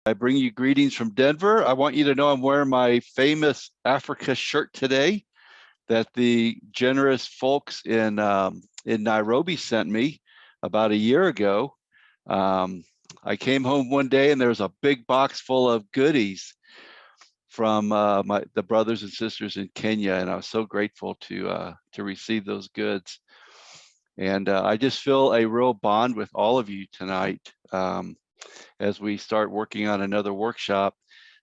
I bring you greetings from Denver. I want you to know I'm wearing my famous Africa shirt today that the generous folks in Nairobi sent me about a year ago. I came home one day and there was a big box full of goodies from the brothers and sisters in Kenya, and I was so grateful to receive those goods. And I just feel a real bond with all of you tonight. As we start working on another workshop.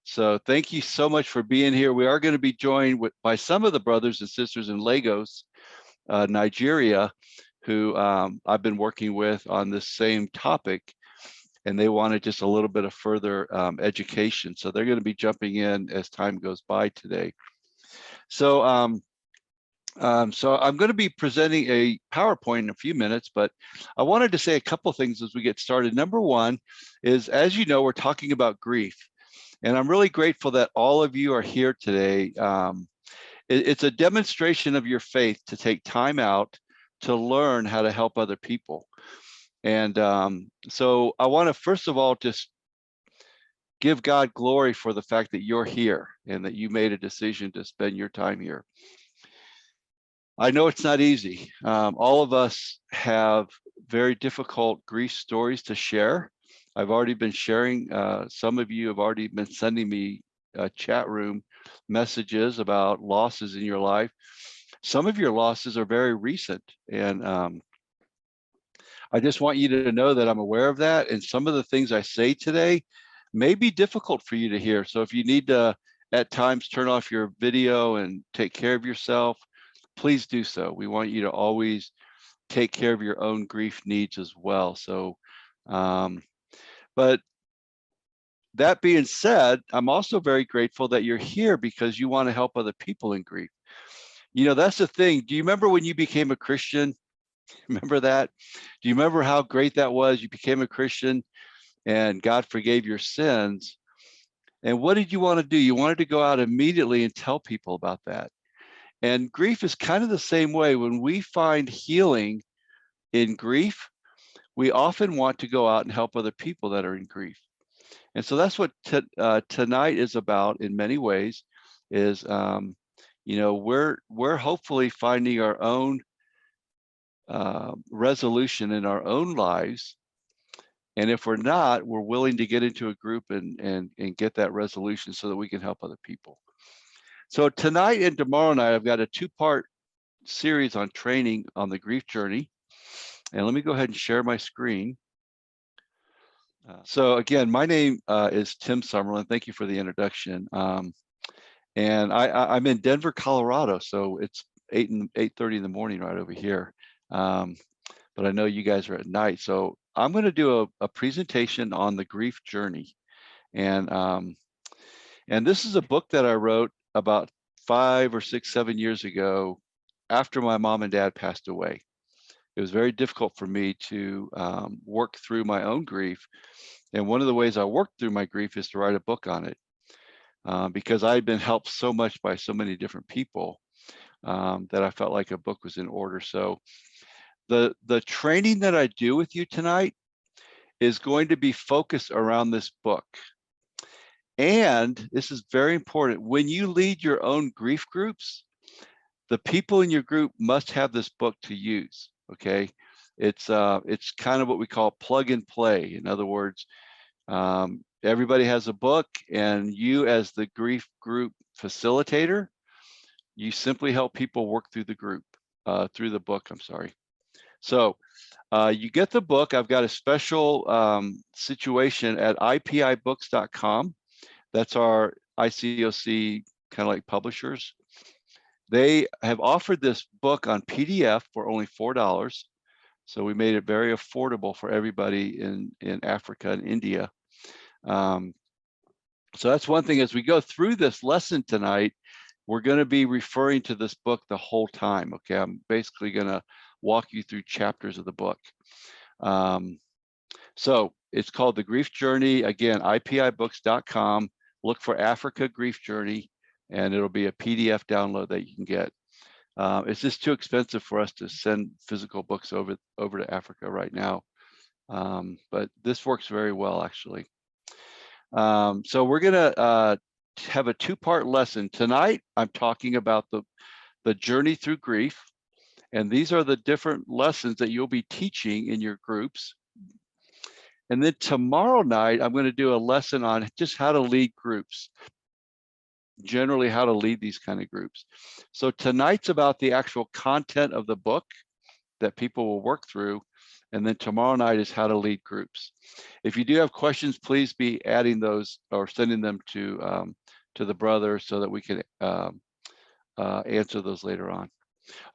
So thank you so much for being here. We are going to be joined by some of the brothers and sisters in Lagos, Nigeria, who I've been working with on this same topic, and they wanted just a little bit of further education. So they're going to be jumping in as time goes by today. So so I'm going to be presenting a PowerPoint in a few minutes, but I wanted to say a couple things as we get started. Number one is, as you know, we're talking about grief, and I'm really grateful that all of you are here today. It's a demonstration of your faith to take time out to learn how to help other people. And so I want to first of all just give God glory for the fact that you're here and that you made a decision to spend your time here. I know it's not easy. All of us have very difficult grief stories to share. I've already been sharing, some of you have already been sending me chat room messages about losses in your life. Some of your losses are very recent, and I just want you to know that I'm aware of that, and some of the things I say today may be difficult for you to hear. So if you need to at times turn off your video and take care of yourself, please do so. We want you to always take care of your own grief needs as well. So, but that being said, I'm also very grateful that you're here because you want to help other people in grief. You know, that's the thing. Do you remember when you became a Christian? Remember that? Do you remember how great that was? You became a Christian and God forgave your sins. And what did you want to do? You wanted to go out immediately and tell people about that. And grief is kind of the same way. When we find healing in grief, we often want to go out and help other people that are in grief. And so that's what tonight is about in many ways, is, you know, we're hopefully finding our own resolution in our own lives. And if we're not, we're willing to get into a group and get that resolution so that we can help other people. So tonight and tomorrow night, I've got a two-part series on training on the grief journey. And let me go ahead and share my screen. So again, my name is Tim Sumerlin. Thank you for the introduction. And I'm in Denver, Colorado. So it's 8:30 in the morning right over here. But I know you guys are at night. So I'm going to do a presentation on the grief journey. And this is a book that I wrote about 5 or 6, 7 years ago after my mom and dad passed away. It was very difficult for me to work through my own grief. And one of the ways I worked through my grief is to write a book on it, because I had been helped so much by so many different people that I felt like a book was in order. So the training that I do with you tonight is going to be focused around this book. And this is very important. When you lead your own grief groups, the people in your group must have this book to use, okay? It's kind of what we call plug and play. In other words, everybody has a book, and you as the grief group facilitator, you simply help people work through the group, through the book, I'm sorry. So you get the book. I've got a special situation at ipibooks.com. That's our ICOC kind of like publishers. They have offered this book on PDF for only $4. So we made it very affordable for everybody in Africa and India. So that's one thing. As we go through this lesson tonight, we're going to be referring to this book the whole time. Okay, I'm basically going to walk you through chapters of the book. So it's called The Grief Journey. Again, ipibooks.com. Look for Africa Grief Journey, and it'll be a PDF download that you can get. It's just too expensive for us to send physical books over to Africa right now. But this works very well, actually. So we're gonna have a two-part lesson. Tonight, I'm talking about the journey through grief. And these are the different lessons that you'll be teaching in your groups. And then tomorrow night, I'm going to do a lesson on just how to lead groups, generally how to lead these kind of groups. So tonight's about the actual content of the book that people will work through. And then tomorrow night is how to lead groups. If you do have questions, please be adding those or sending them to the brother so that we can answer those later on.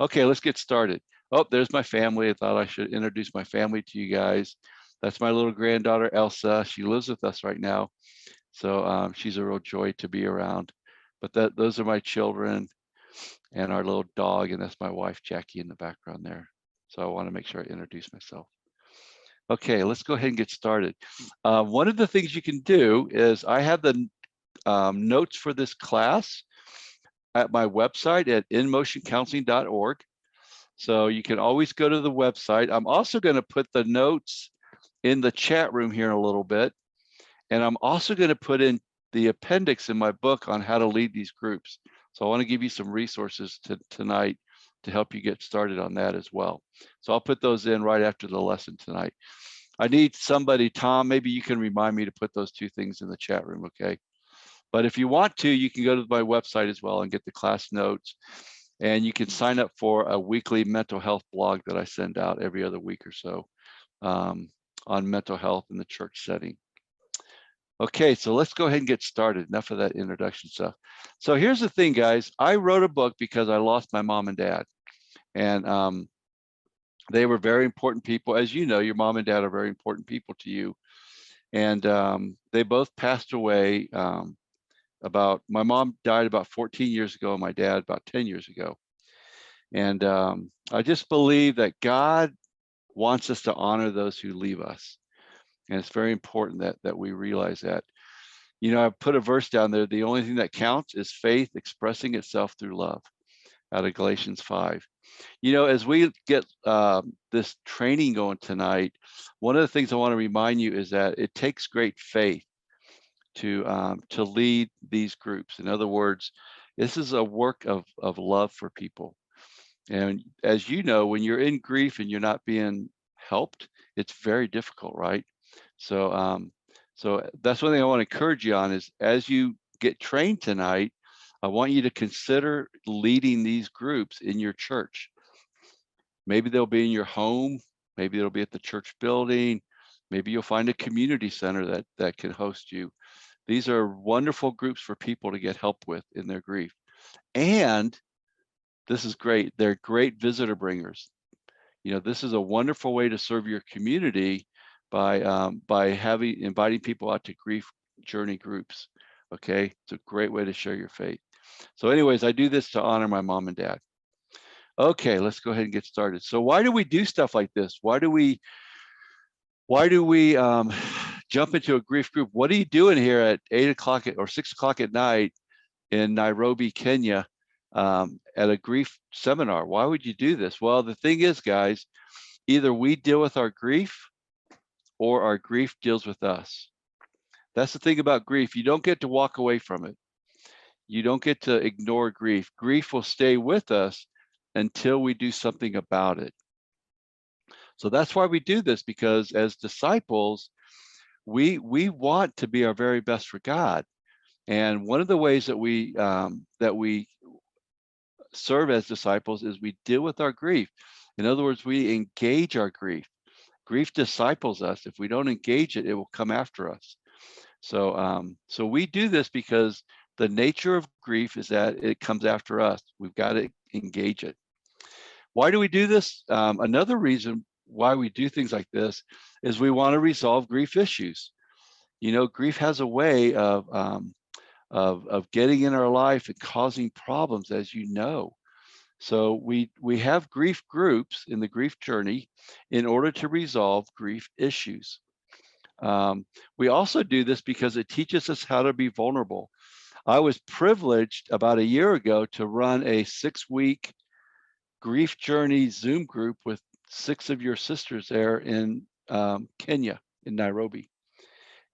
Okay, let's get started. Oh, there's my family. I thought I should introduce my family to you guys. That's my little granddaughter, Elsa. She lives with us right now. So she's a real joy to be around. But those are my children and our little dog, and that's my wife, Jackie, in the background there. So I want to make sure I introduce myself. Okay, let's go ahead and get started. One of the things you can do is I have the notes for this class at my website at inmotioncounseling.org. So you can always go to the website. I'm also going to put the notes in the chat room here in a little bit. And I'm also going to put in the appendix in my book on how to lead these groups. So I want to give you some resources tonight to help you get started on that as well. So I'll put those in right after the lesson tonight. I need somebody, Tom, maybe you can remind me to put those two things in the chat room, okay? But if you want to, you can go to my website as well and get the class notes. And you can sign up for a weekly mental health blog that I send out every other week or so on mental health in the church setting. Okay, so let's go ahead and get started. Enough of that introduction stuff. So here's the thing, guys. I wrote a book because I lost my mom and dad. And they were very important people. As you know, your mom and dad are very important people to you. And they both passed away my mom died about 14 years ago and my dad about 10 years ago. And I just believe that God wants us to honor those who leave us. And it's very important that we realize that. You know, I put a verse down there. The only thing that counts is faith expressing itself through love, out of Galatians 5. You know, as we get this training going tonight, one of the things I want to remind you is that it takes great faith to lead these groups. In other words, this is a work of love for people. And as you know, when you're in grief and you're not being helped, it's very difficult, right? So so that's one thing I want to encourage you on is as you get trained tonight, I want you to consider leading these groups in your church. Maybe they'll be in your home, maybe they'll be at the church building, maybe you'll find a community center that can host you. These are wonderful groups for people to get help with in their grief. And this is great. They're great visitor bringers. You know, this is a wonderful way to serve your community by inviting people out to grief journey groups. Okay, it's a great way to share your faith. So anyways, I do this to honor my mom and dad. Okay, let's go ahead and get started. So why do we do stuff like this? Why do we jump into a grief group? What are you doing here at 8 o'clock or 6 o'clock at night in Nairobi, Kenya, at a grief seminar? Why would you do this? Well, the thing is, guys, either we deal with our grief or our grief deals with us. That's the thing about grief. You don't get to walk away from it. You don't get to ignore grief. Grief will stay with us until we do something about it. So that's why we do this, because as disciples, we want to be our very best for God. And one of the ways that we serve as disciples is we deal with our grief. In other words, we engage our grief. Grief disciples us. If we don't engage it, it will come after us. So so we do this because the nature of grief is that it comes after us. We've got to engage it. Why do we do this? Another reason why we do things like this is we want to resolve grief issues. You know, grief has a way of getting in our life and causing problems, as you know. So we have grief groups in the grief journey in order to resolve grief issues. We also do this because it teaches us how to be vulnerable. I was privileged about a year ago to run a 6-week grief journey Zoom group with 6 of your sisters there in Kenya, in Nairobi.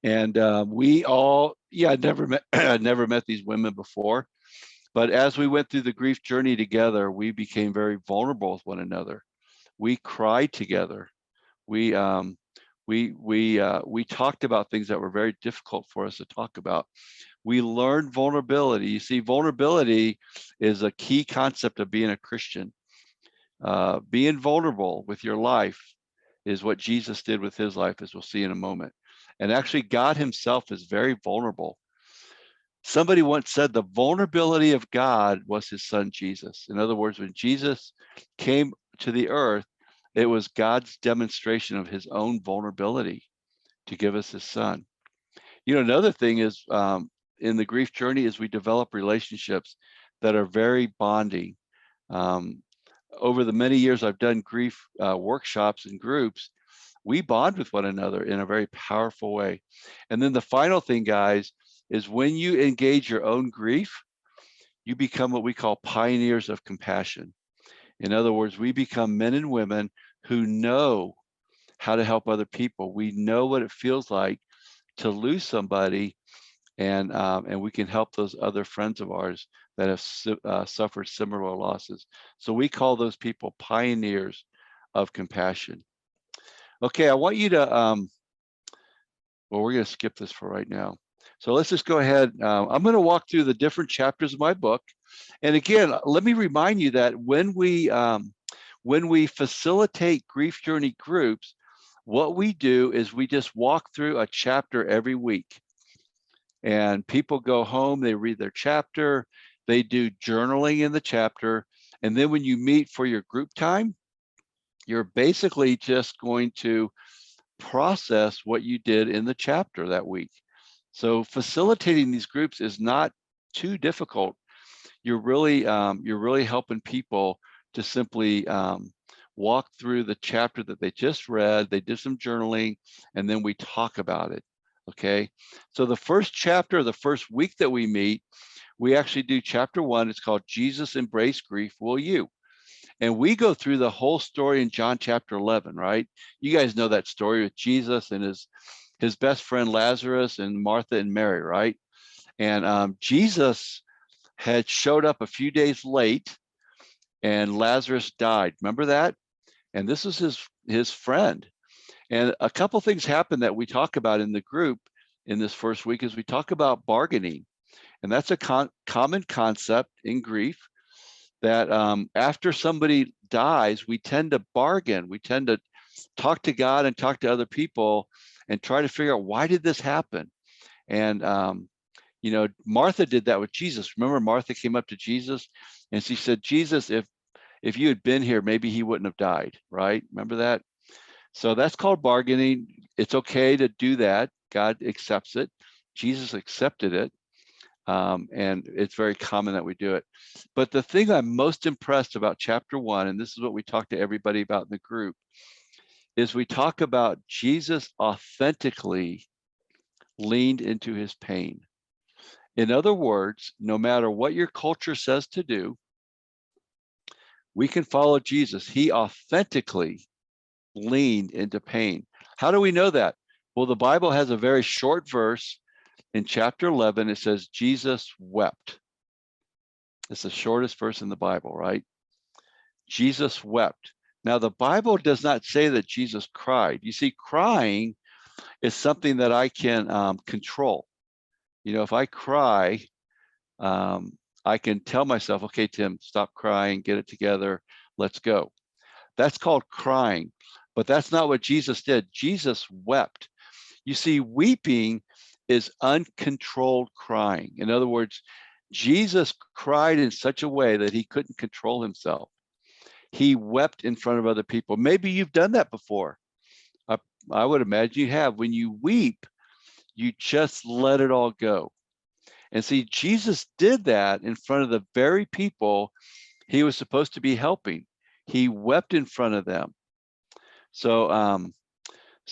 And we all, yeah, I'd never met, never met these women before. But as we went through the grief journey together, we became very vulnerable with one another. We cried together. We we talked about things that were very difficult for us to talk about. We learned vulnerability. You see, vulnerability is a key concept of being a Christian. Being vulnerable with your life is what Jesus did with his life, as we'll see in a moment. And actually, God himself is very vulnerable. Somebody once said the vulnerability of God was his son, Jesus. In other words, when Jesus came to the earth, it was God's demonstration of his own vulnerability to give us his son. You know, another thing is in the grief journey is we develop relationships that are very bonding. Over the many years I've done grief workshops and groups, we bond with one another in a very powerful way. And then the final thing, guys, is when you engage your own grief, you become what we call pioneers of compassion. In other words, we become men and women who know how to help other people. We know what it feels like to lose somebody, and we can help those other friends of ours that have suffered similar losses. So we call those people pioneers of compassion. Okay, I want you to, well, we're going to skip this for right now. So let's just go ahead. I'm going to walk through the different chapters of my book. And again, let me remind you that when we facilitate grief journey groups, what we do is we just walk through a chapter every week. And people go home, they read their chapter, they do journaling in the chapter. And then when you meet for your group time, you're basically just going to process what you did in the chapter that week. So facilitating these groups is not too difficult. You're really helping people to simply walk through the chapter that they just read. They did some journaling, and then we talk about it. Okay. So the first chapter, the first week that we meet, we actually do chapter 1. It's called Jesus Embrace Grief, Will You? And we go through the whole story in John chapter 11, right? You guys know that story with Jesus and his best friend Lazarus and Martha and Mary, right? And Jesus had showed up a few days late, and Lazarus died. Remember that? And this is his friend. And a couple things happened that we talk about in the group in this first week is we talk about bargaining. And that's a common concept in grief, that after somebody dies, we tend to bargain. We tend to talk to God and talk to other people and try to figure out, why did this happen? And you know, Martha did that with Jesus. Remember, Martha came up to Jesus and she said, Jesus, if you had been here, maybe he wouldn't have died, right? Remember that? So that's called bargaining. It's okay to do that. God accepts it. Jesus accepted it. And it's very common that we do it. But the thing I'm most impressed about chapter 1, and this is what we talk to everybody about in the group, is we talk about Jesus authentically leaned into his pain. In other words, no matter what your culture says to do, we can follow Jesus. He authentically leaned into pain. How do we know that? Well, the Bible has a very short verse in chapter 11. It says, Jesus wept. It's the shortest verse in the Bible, right? Jesus wept. Now, the Bible does not say that Jesus cried. You see, crying is something that I can control. You know, if I cry, I can tell myself, okay, Tim, stop crying, get it together, let's go. That's called crying, but that's not what Jesus did. Jesus wept. You see, weeping is uncontrolled crying. In other words, Jesus cried in such a way that he couldn't control himself. He wept in front of other people. Maybe you've done that before. I would imagine you have. When you weep, you just let it all go. And see, Jesus did that in front of the very people he was supposed to be helping. He wept in front of them. So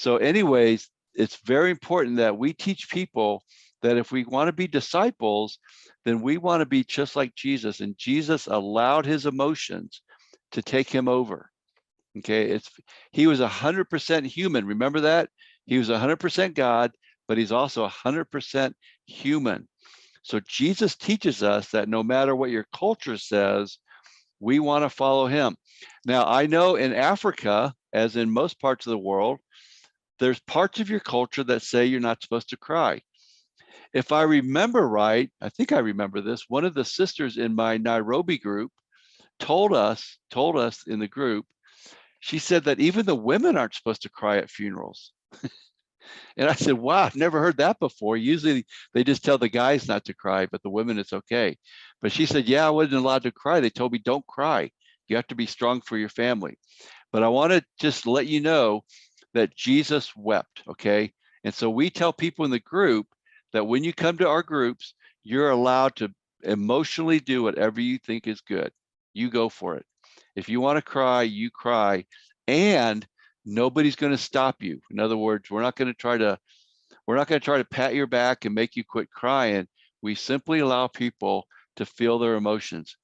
anyways, it's very important that we teach people that if we want to be disciples, then we want to be just like Jesus. And Jesus allowed his emotions to take him over. Okay, he was 100% human. Remember that? He was 100% God, but he's also 100% human. So Jesus teaches us that no matter what your culture says, we want to follow him. Now, I know in Africa, as in most parts of the world, there's parts of your culture that say you're not supposed to cry. If I remember right, I think I remember this, one of the sisters in my Nairobi group told us in the group, she said that even the women aren't supposed to cry at funerals. And I said, wow, I've never heard that before. Usually they just tell the guys not to cry, but the women, it's okay. But she said, yeah, I wasn't allowed to cry. They told me, don't cry. You have to be strong for your family. But I want to just let you know that Jesus wept, okay? And so we tell people in the group that when you come to our groups, you're allowed to emotionally do whatever you think is good. You go for it. If you want to cry, you cry. And nobody's going to stop you. In other words, we're not going to try to pat your back and make you quit crying. We simply allow people to feel their emotions.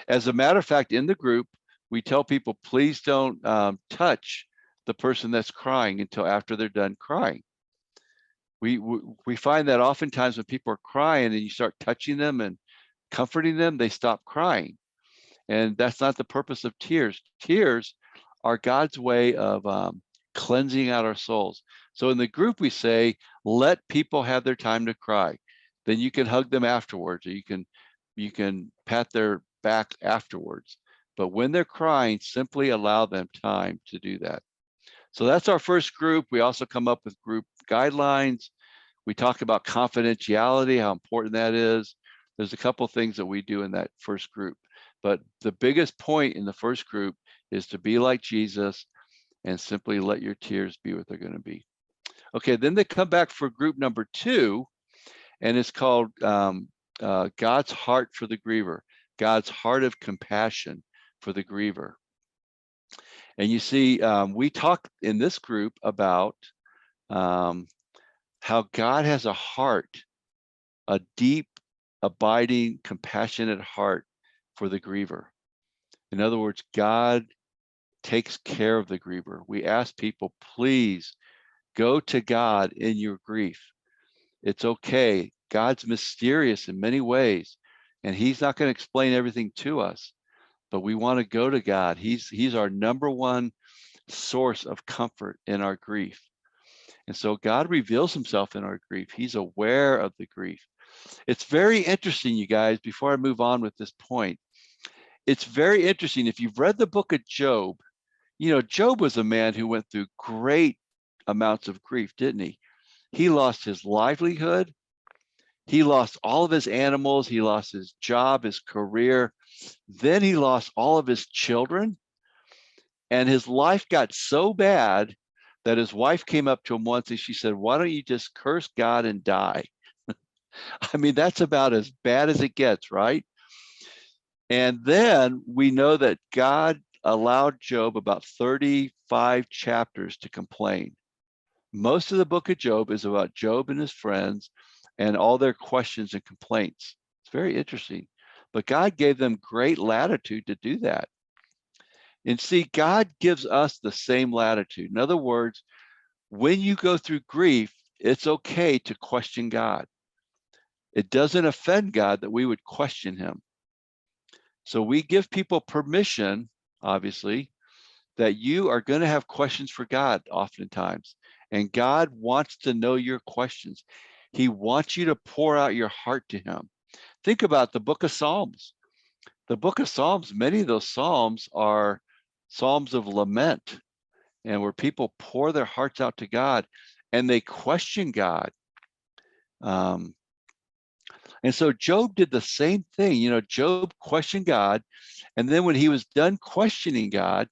As a matter of fact, in the group, we tell people, please don't touch the person that's crying until after they're done crying. We find that oftentimes when people are crying and you start touching them and comforting them, they stop crying. And that's not the purpose of tears. Tears are God's way of cleansing out our souls. So in the group, we say, let people have their time to cry. Then you can hug them afterwards, or you can pat their back afterwards. But when they're crying, simply allow them time to do that. So that's our first group. We also come up with group guidelines. We talk about confidentiality, how important that is. There's a couple of things that we do in that first group. But the biggest point in the first group is to be like Jesus and simply let your tears be what they're going to be. Okay, then they come back for group number 2, and it's called God's heart for the griever, God's heart of compassion for the griever. And you see, we talk in this group about how God has a heart, a deep, abiding, compassionate heart for the griever. In other words, God takes care of the griever. We ask people, please go to God in your grief. It's okay. God's mysterious in many ways, and he's not going to explain everything to us, but we want to go to God. He's our number one source of comfort in our grief. And so God reveals himself in our grief. He's aware of the grief. It's very interesting, you guys, before I move on with this point, it's very interesting. If you've read the book of Job, you know, Job was a man who went through great amounts of grief, didn't he? He lost his livelihood. He lost all of his animals. He lost his job, his career. Then he lost all of his children. And his life got so bad that his wife came up to him once and she said, why don't you just curse God and die? I mean, that's about as bad as it gets, right? And then we know that God allowed Job about 35 chapters to complain. Most of the book of Job is about Job and his friends and all their questions and complaints. It's very interesting. But God gave them great latitude to do that. And see, God gives us the same latitude. In other words, when you go through grief, it's okay to question God. It doesn't offend God that we would question him. So we give people permission, obviously, that you are going to have questions for God oftentimes. And God wants to know your questions. He wants you to pour out your heart to him. Think about the book of Psalms. The book of Psalms, many of those Psalms are Psalms of lament, and where people pour their hearts out to God and they question God. And so Job did the same thing. You know, Job questioned God. And then when he was done questioning God,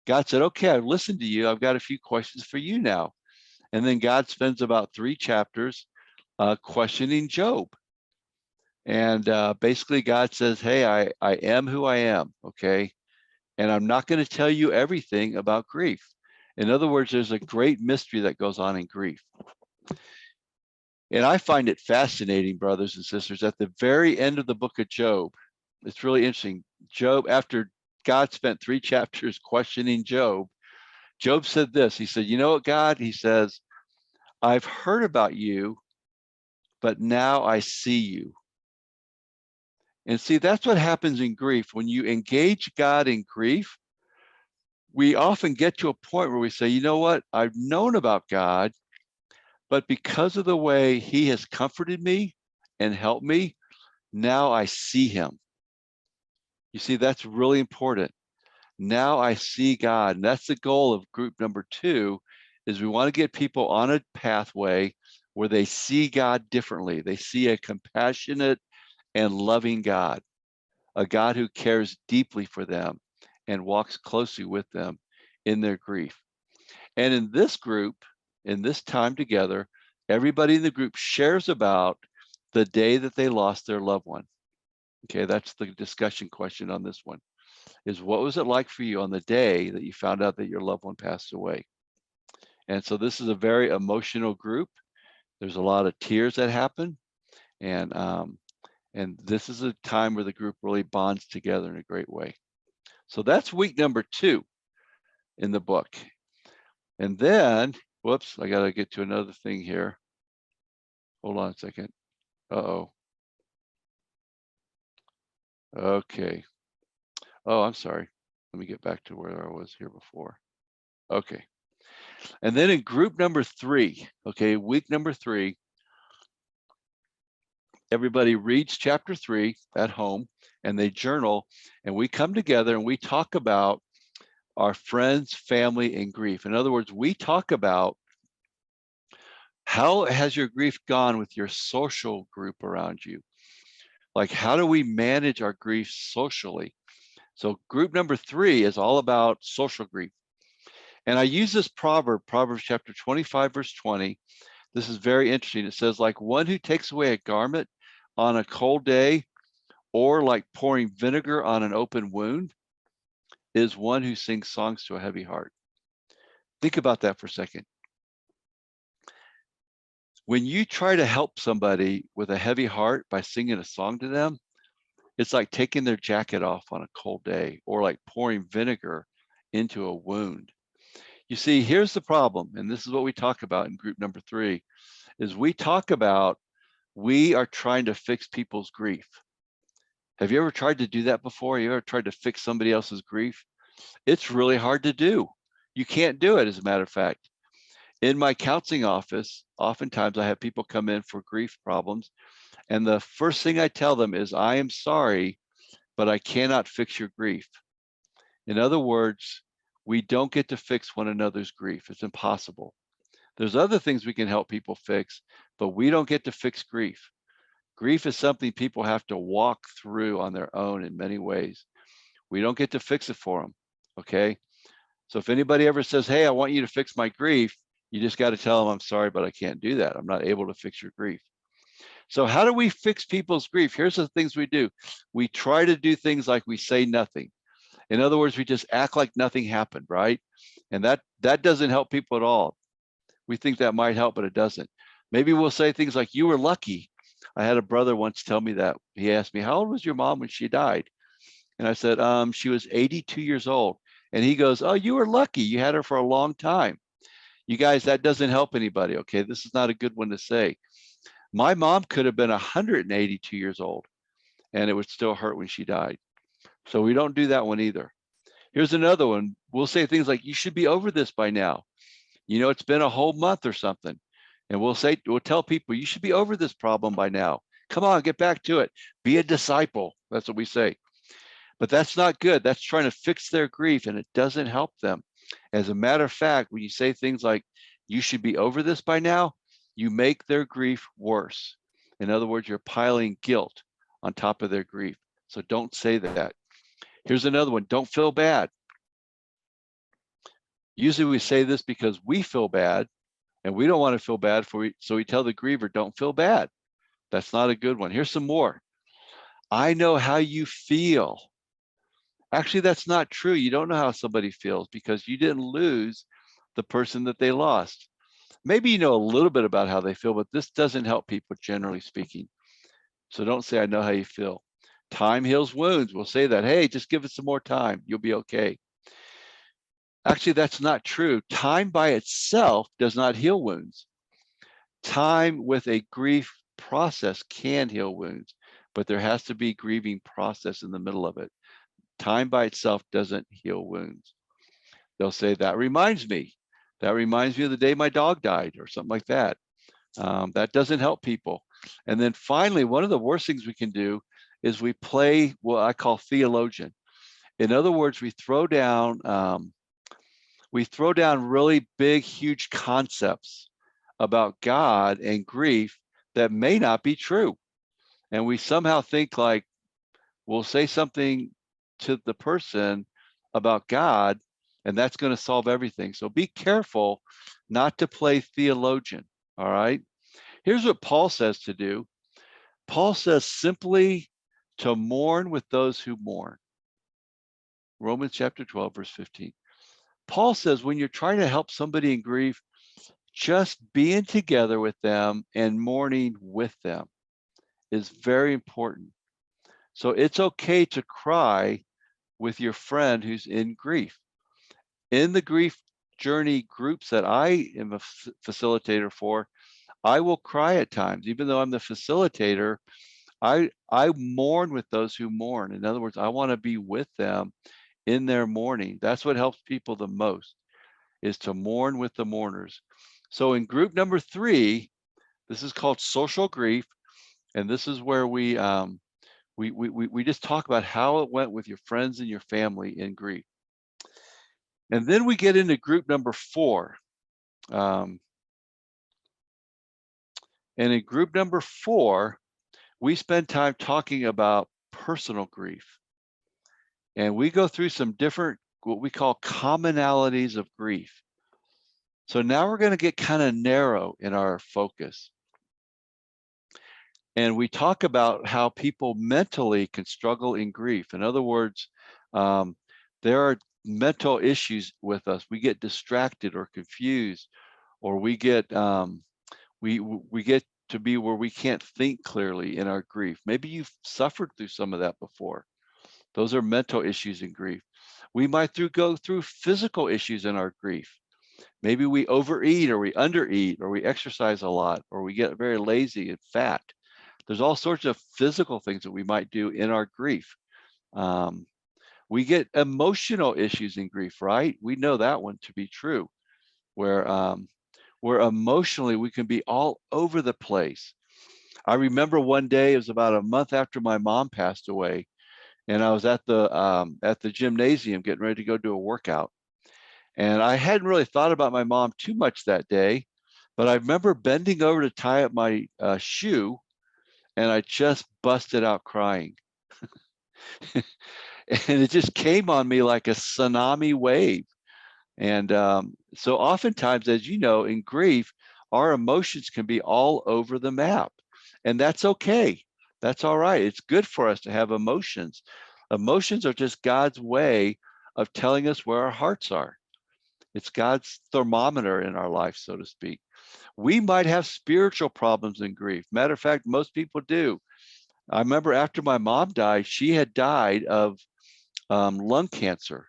God said, okay, I've listened to you. I've got a few questions for you now. And then God spends about 3 chapters questioning Job. And basically God says, hey, I am who I am, okay? And I'm not going to tell you everything about grief. In other words, there's a great mystery that goes on in grief. And I find it fascinating, brothers and sisters, at the very end of the book of Job, it's really interesting. Job, after God spent 3 chapters questioning Job, Job said this. He said, you know what, God? He says, I've heard about you, but now I see you. And see, that's what happens in grief. When you engage God in grief, we often get to a point where we say, you know what? I've known about God, but because of the way he has comforted me and helped me, now I see him. You see, that's really important. Now I see God. And that's the goal of group number 2, is we want to get people on a pathway where they see God differently. They see a compassionate and loving God, a God who cares deeply for them and walks closely with them in their grief. And in this group, in this time together, everybody in the group shares about the day that they lost their loved one. Okay, that's the discussion question on this one, is what was it like for you on the day that you found out that your loved one passed away? And so this is a very emotional group. There's a lot of tears that happen. And this is a time where the group really bonds together in a great way. So that's week number 2 in the book. And then, whoops, I got to get to another thing here. Hold on a second. Uh-oh. Okay. Oh, I'm sorry. Let me get back to where I was here before. Okay. And then in group number 3, okay, week number 3, everybody reads chapter 3 at home and they journal, and we come together and we talk about our friends, family, and grief. In other words, we talk about how has your grief gone with your social group around you? Like, how do we manage our grief socially? So group number 3 is all about social grief. And I use this proverb, Proverbs chapter 25, verse 20. This is very interesting. It says, like one who takes away a garment on a cold day, or like pouring vinegar on an open wound, is one who sings songs to a heavy heart. Think about that for a second. When you try to help somebody with a heavy heart by singing a song to them, it's like taking their jacket off on a cold day, or like pouring vinegar into a wound. You see, here's the problem, and this is what we talk about in group number 3, is we talk about we are trying to fix people's grief. Have you ever tried to do that before? You ever tried to fix somebody else's grief? It's really hard to do. You can't do it, as a matter of fact. In my counseling office, oftentimes I have people come in for grief problems, and the first thing I tell them is, I am sorry, but I cannot fix your grief. In other words, we don't get to fix one another's grief. It's impossible. There's other things we can help people fix, but we don't get to fix grief. Grief is something people have to walk through on their own in many ways. We don't get to fix it for them, okay? So if anybody ever says, hey, I want you to fix my grief, you just got to tell them, I'm sorry, but I can't do that. I'm not able to fix your grief. So how do we fix people's grief? Here's the things we do. We try to do things like we say nothing. In other words, we just act like nothing happened, right? And that doesn't help people at all. We think that might help, but it doesn't. Maybe we'll say things like, you were lucky. I had a brother once tell me that. He asked me, how old was your mom when she died? And I said, she was 82 years old. And he goes, oh, you were lucky. You had her for a long time. You guys, that doesn't help anybody, okay? This is not a good one to say. My mom could have been 182 years old, and it would still hurt when she died. So we don't do that one either. Here's another one. We'll say things like, you should be over this by now. You know, it's been a whole month or something. And we'll tell people, you should be over this problem by now. Come on, get back to it. Be a disciple. That's what we say. But that's not good. That's trying to fix their grief, and it doesn't help them. As a matter of fact, when you say things like, you should be over this by now, you make their grief worse. In other words, you're piling guilt on top of their grief. So don't say that. Here's another one. Don't feel bad. Usually we say this because we feel bad, and we don't want to feel bad so we tell the griever, don't feel bad. That's not a good one. Here's some more. I know how you feel. Actually, that's not true. You don't know how somebody feels because you didn't lose the person that they lost. Maybe you know a little bit about how they feel, but this doesn't help people, generally speaking. So don't say, I know how you feel. Time heals wounds. We'll say that. Hey, just give it some more time. You'll be okay. Actually, that's not true. Time by itself does not heal wounds. Time with a grief process can heal wounds, but there has to be grieving process in the middle of it. Time by itself doesn't heal wounds. They'll say, that reminds me. That reminds me of the day my dog died, or something like that. That doesn't help people. And then finally, one of the worst things we can do is we play what I call theologian. In other words, we throw down really big, huge concepts about God and grief that may not be true. And we somehow think like we'll say something to the person about God, and that's going to solve everything. So be careful not to play theologian. All right. Here's what Paul says to do. Paul says simply to mourn with those who mourn. Romans chapter 12, verse 15. Paul says when you're trying to help somebody in grief, just being together with them and mourning with them is very important. So it's okay to cry with your friend who's in grief. In the grief journey groups that I am a facilitator for, I will cry at times. Even though I'm the facilitator, I mourn with those who mourn. In other words, I want to be with them in their mourning. That's what helps people the most, is to mourn with the mourners. So in group number 3, this is called social grief, and this is where we just talk about how it went with your friends and your family in grief. And then we get into group number 4. And in group number 4, we spend time talking about personal grief. And we go through some different, what we call commonalities of grief. So now we're going to get kind of narrow in our focus. And we talk about how people mentally can struggle in grief. In other words, there are mental issues with us. We get distracted or confused, or we get we get to be where we can't think clearly in our grief. Maybe you've suffered through some of that before. Those are mental issues in grief. We might go through physical issues in our grief. Maybe we overeat or we undereat or we exercise a lot or we get very lazy and fat. There's all sorts of physical things that we might do in our grief. We get emotional issues in grief, right? We know that one to be true, where emotionally we can be all over the place. I remember one day, it was about a month after my mom passed away, and I was at the gymnasium getting ready to go do a workout. And I hadn't really thought about my mom too much that day, but I remember bending over to tie up my shoe, and I just busted out crying. And it just came on me like a tsunami wave. And so oftentimes, as you know, in grief, our emotions can be all over the map. And that's okay. That's all right. It's good for us to have emotions. Emotions are just God's way of telling us where our hearts are. It's God's thermometer in our life, so to speak. We might have spiritual problems in grief. Matter of fact, most people do. I remember after my mom died, she had died of lung cancer.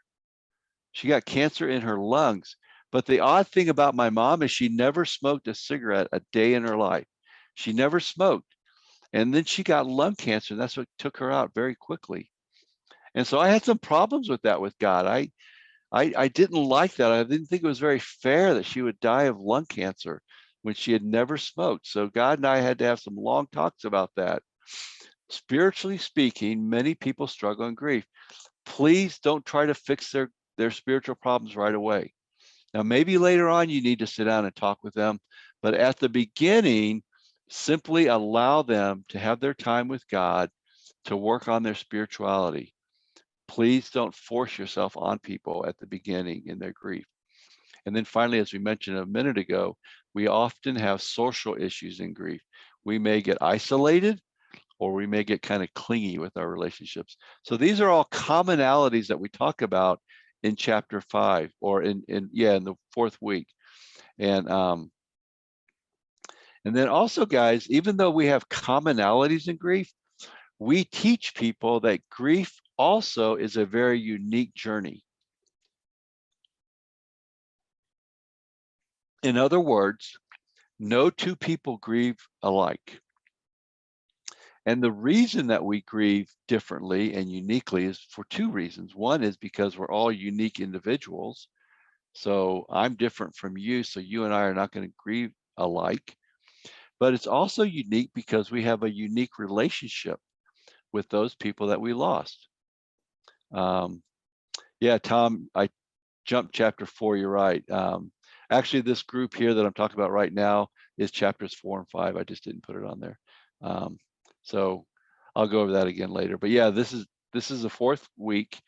She got cancer in her lungs. But the odd thing about my mom is she never smoked a cigarette a day in her life. She never smoked. And then she got lung cancer, and that's what took her out very quickly. And so I had some problems with that with God. I didn't like that. I didn't think it was very fair that she would die of lung cancer when she had never smoked. So God and I had to have some long talks about that. Spiritually speaking, many people struggle in grief. Please don't try to fix their spiritual problems right away. Now, maybe later on you need to sit down and talk with them, but at the beginning, simply allow them to have their time with God to work on their spirituality. Please don't force yourself on people at the beginning in their grief. And then finally, as we mentioned a minute ago, we often have social issues in grief. We may get isolated, or we may get kind of clingy with our relationships. So these are all commonalities that we talk about in chapter 5, or in the 4th week. And then also, guys, even though we have commonalities in grief, we teach people that grief also is a very unique journey. In other words, No two people grieve alike. And the reason that we grieve differently and uniquely is for two reasons. One is because we're all unique individuals. So I'm different from you, so you and I are not going to grieve alike. But it's also unique because we have a unique relationship with those people that we lost. Yeah, Tom, I jumped chapter 4, you're right. Actually, this group here that I'm talking about right now is chapters 4 and 5. I just didn't put it on there. So I'll go over that again later. But yeah, this is the fourth week,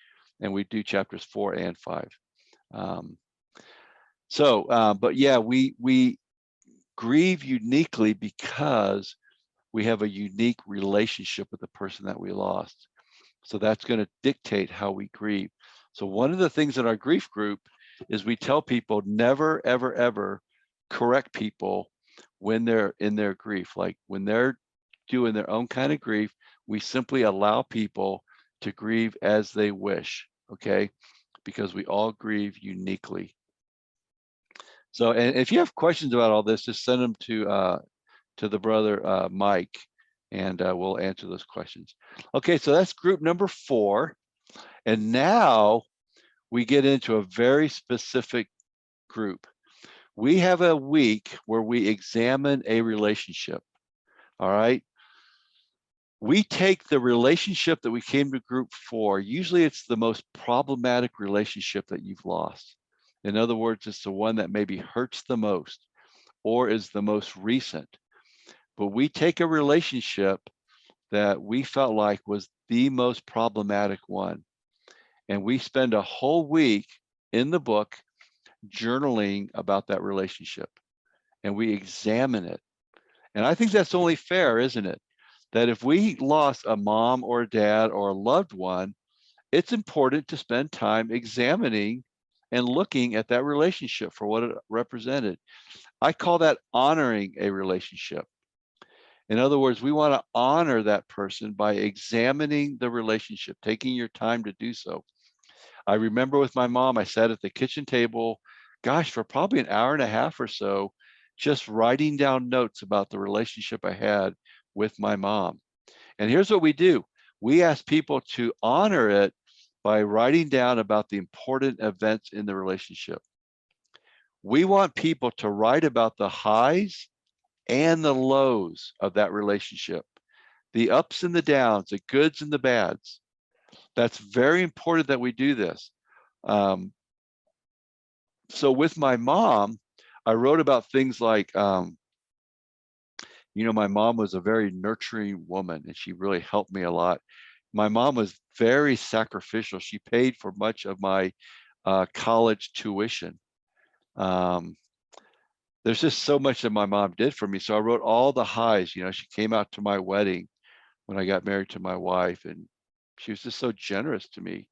and we do chapters 4 and 5. But yeah, we grieve uniquely because we have a unique relationship with the person that we lost. So that's going to dictate how we grieve. So one of the things in our grief group is we tell people never, ever, ever correct people when they're in their grief. Like when they're doing their own kind of grief, we simply allow people to grieve as they wish, okay? Because we all grieve uniquely. So, and if you have questions about all this, just send them to the brother Mike, and we'll answer those questions. Okay, so that's group number 4. And now we get into a very specific group. We have a week where we examine a relationship. All right. We take the relationship that we came to group 4. Usually it's the most problematic relationship that you've lost. In other words, it's the one that maybe hurts the most or is the most recent. But we take a relationship that we felt like was the most problematic one. And we spend a whole week in the book journaling about that relationship, and we examine it. And I think that's only fair, isn't it? That if we lost a mom or a dad or a loved one, it's important to spend time examining and looking at that relationship for what it represented. I call that honoring a relationship. In other words, we want to honor that person by examining the relationship, taking your time to do so. I remember with my mom, I sat at the kitchen table, gosh, for probably an hour and a half or so, just writing down notes about the relationship I had with my mom. And here's what we do. We ask people to honor it by writing down about the important events in the relationship. We want people to write about the highs and the lows of that relationship, the ups and the downs, the goods and the bads. That's very important that we do this. So with my mom, I wrote about things like, my mom was a very nurturing woman, and she really helped me a lot. My mom was very sacrificial. She paid for much of my college tuition. There's just so much that my mom did for me. So I wrote all the highs. She came out to my wedding when I got married to my wife, and she was just so generous to me.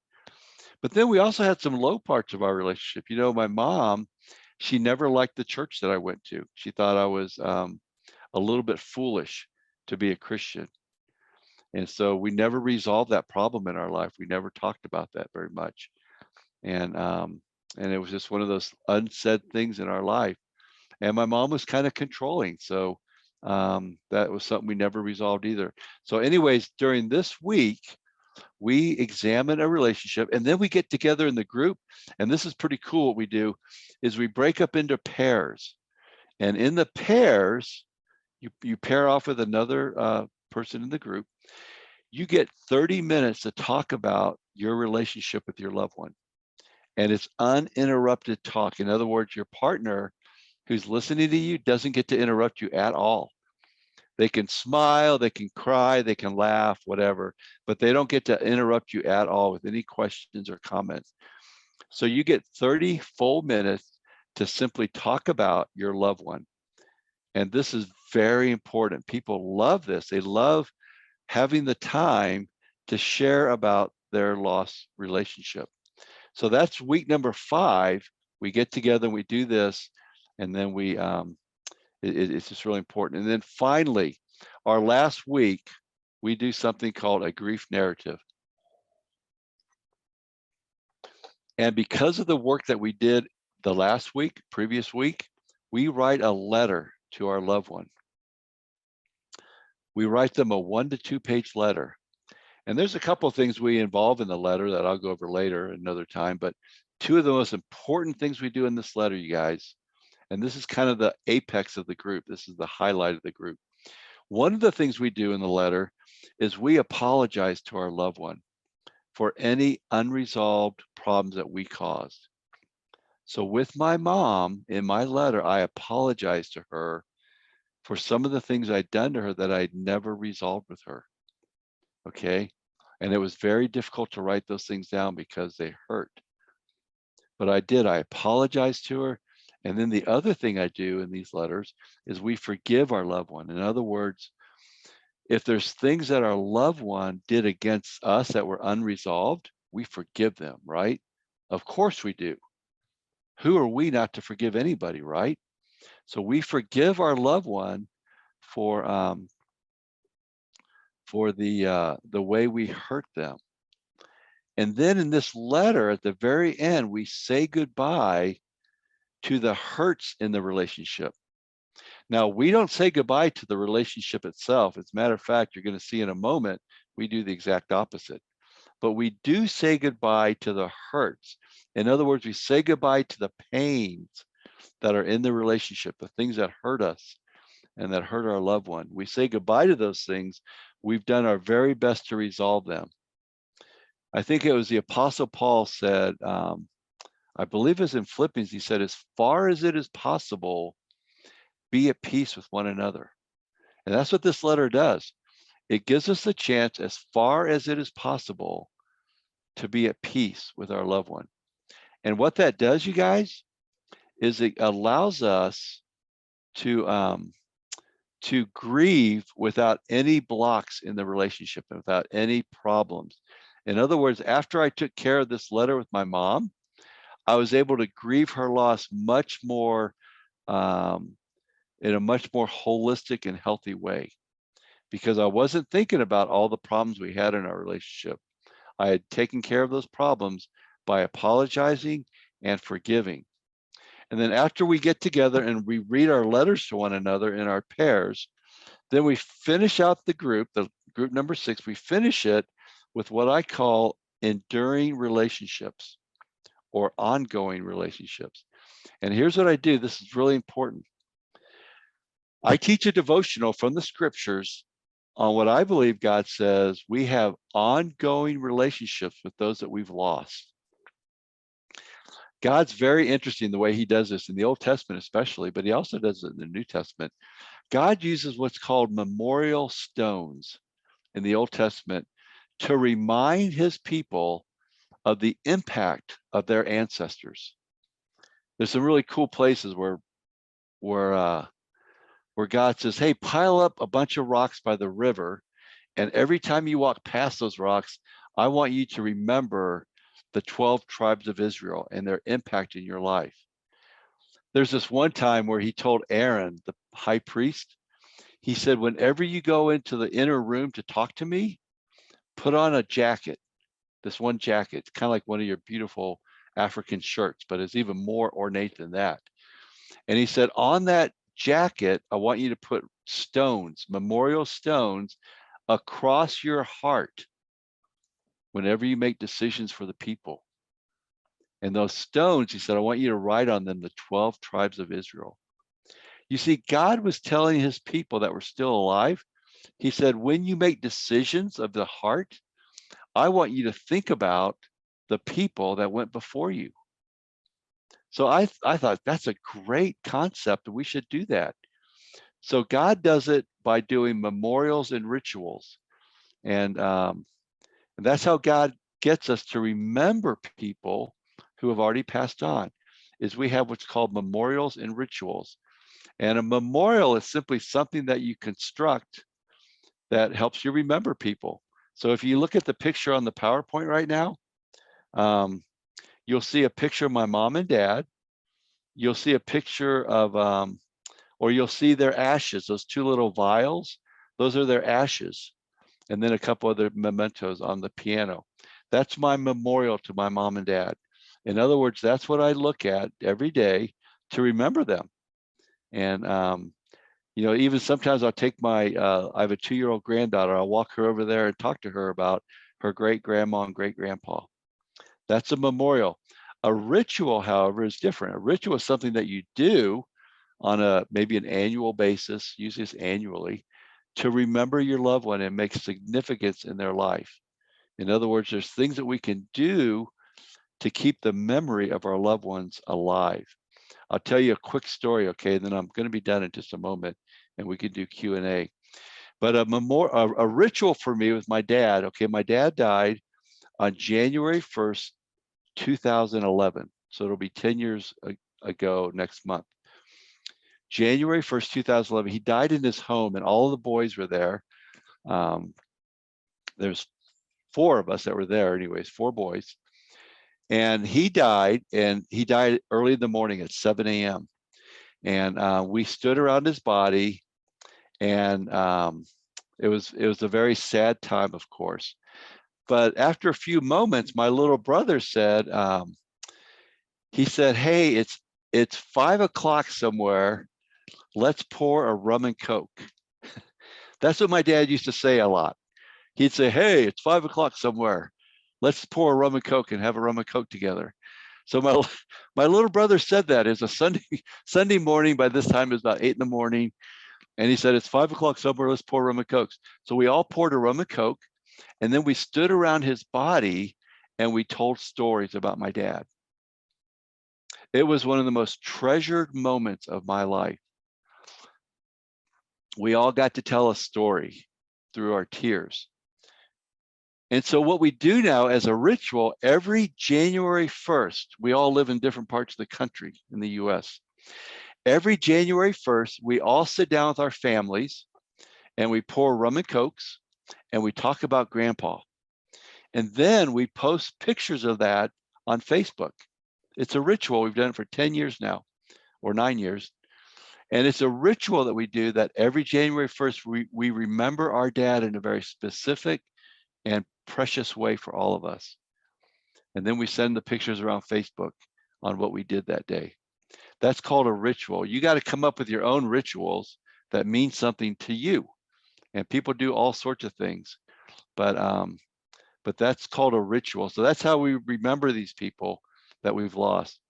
But then we also had some low parts of our relationship. My mom, she never liked the church that I went to. She thought I was a little bit foolish to be a Christian. And so we never resolved that problem in our life. We never talked about that very much. And it was just one of those unsaid things in our life. And my mom was kind of controlling. So that was something we never resolved either. So anyways, during this week, we examine a relationship, and then we get together in the group. And this is pretty cool. What we do is we break up into pairs. And in the pairs, you pair off with another person in the group. You get 30 minutes to talk about your relationship with your loved one. And it's uninterrupted talk. In other words, your partner who's listening to you doesn't get to interrupt you at all. They can smile, they can cry, they can laugh, whatever, but they don't get to interrupt you at all with any questions or comments. So you get 30 full minutes to simply talk about your loved one. And this is very important. People love this. They love having the time to share about their lost relationship. So that's week number 5. We get together and we do this, and then it's just really important. And then finally, our last week, we do something called a grief narrative. And because of the work that we did the previous week, we write a letter to our loved one. We write them a 1 to 2 page letter. And there's a couple of things we involve in the letter that I'll go over later another time, but two of the most important things we do in this letter, you guys, and this is kind of the apex of the group. This is the highlight of the group. One of the things we do in the letter is we apologize to our loved one for any unresolved problems that we caused. So with my mom, in my letter, I apologize to her for some of the things I'd done to her that I'd never resolved with her. Okay. And it was very difficult to write those things down because they hurt. But I did. I apologized to her. And then the other thing I do in these letters is we forgive our loved one. In other words, if there's things that our loved one did against us that were unresolved, we forgive them, right? Of course we do. Who are we not to forgive anybody, right? So we forgive our loved one for the way we hurt them. And then in this letter at the very end, we say goodbye to the hurts in the relationship. Now, we don't say goodbye to the relationship itself. As a matter of fact, you're going to see in a moment, we do the exact opposite. But we do say goodbye to the hurts. In other words, we say goodbye to the pains that are in the relationship, the things that hurt us and that hurt our loved one. We say goodbye to those things. We've done our very best to resolve them. I think it was the Apostle Paul said, I believe it's in Philippians, he said, as far as it is possible, be at peace with one another. And that's what this letter does. It gives us the chance, as far as it is possible, to be at peace with our loved one. And what that does, you guys, is it allows us to grieve without any blocks in the relationship, without any problems. In other words, after I took care of this letter with my mom, I was able to grieve her loss much more in a much more holistic and healthy way, because I wasn't thinking about all the problems we had in our relationship. I had taken care of those problems by apologizing and forgiving. And then after we get together and we read our letters to one another in our pairs, then we finish out the group number 6, we finish it with what I call enduring relationships or ongoing relationships. And here's what I do. This is really important. I teach a devotional from the scriptures on what I believe God says we have ongoing relationships with those that we've lost. God's very interesting the way he does this in the Old Testament especially, but he also does it in the New Testament. God uses what's called memorial stones in the Old Testament to remind his people of the impact of their ancestors. There's some really cool places where God says, hey, pile up a bunch of rocks by the river, and every time you walk past those rocks, I want you to remember the 12 tribes of Israel and their impact in your life. There's this one time where he told Aaron, the high priest, he said, whenever you go into the inner room to talk to me, put on a jacket, this one jacket. It's kind of like one of your beautiful African shirts, but it's even more ornate than that. And he said, on that jacket, I want you to put stones, memorial stones, across your heart whenever you make decisions for the people. And those stones, he said, I want you to write on them the 12 tribes of Israel. You see, God was telling his people that were still alive, he said, when you make decisions of the heart, I want you to think about the people that went before you. So I thought that's a great concept, and we should do that. So God does it by doing memorials and rituals. And that's how God gets us to remember people who have already passed on, is we have what's called memorials and rituals. And a memorial is simply something that you construct that helps you remember people. So if you look at the picture on the PowerPoint right now, you'll see a picture of my mom and dad. You'll see a picture of, or you'll see their ashes, those 2 little vials, those are their ashes. And then a couple other mementos on the piano. That's my memorial to my mom and dad. In other words, that's what I look at every day to remember them. And Even sometimes I'll take I have a 2-year-old granddaughter. I'll walk her over there and talk to her about her great grandma and great grandpa. That's a memorial. A ritual, however, is different. A ritual is something that you do on maybe an annual basis, usually it's annually, to remember your loved one and make significance in their life. In other words, there's things that we can do to keep the memory of our loved ones alive. I'll tell you a quick story, okay? And then I'm going to be done in just a moment, and we can do Q&A. But a ritual for me with my dad, okay? My dad died on January 1st, 2011. So it'll be 10 years ago next month. January 1st, 2011, he died in his home, and all of the boys were there. There's 4 of us that were there anyways, 4 boys. And he died early in the morning at 7 a.m. And we stood around his body, and it was a very sad time, of course. But after a few moments, my little brother said, he said, "Hey, it's 5 o'clock somewhere. Let's pour a rum and Coke." That's what my dad used to say a lot. He'd say, "Hey, it's 5 o'clock somewhere. Let's pour a rum and Coke and have a rum and Coke together." So my little brother said that. It was a Sunday morning. By this time, it was about 8 in the morning. And he said, "It's 5 o'clock somewhere. Let's pour rum and Cokes." So we all poured a rum and Coke. And then we stood around his body and we told stories about my dad. It was one of the most treasured moments of my life. We all got to tell a story through our tears. And so what we do now as a ritual, every January 1st, we all live in different parts of the country in the US. Every January 1st, we all sit down with our families and we pour rum and Cokes and we talk about Grandpa. And then we post pictures of that on Facebook. It's a ritual. We've done it for 10 years now, or 9 years. And it's a ritual that we do that every January 1st, we remember our dad in a very specific and precious way for all of us. And then we send the pictures around Facebook on what we did that day. That's called a ritual. You got to come up with your own rituals that mean something to you. And people do all sorts of things, but that's called a ritual. So that's how we remember these people that we've lost.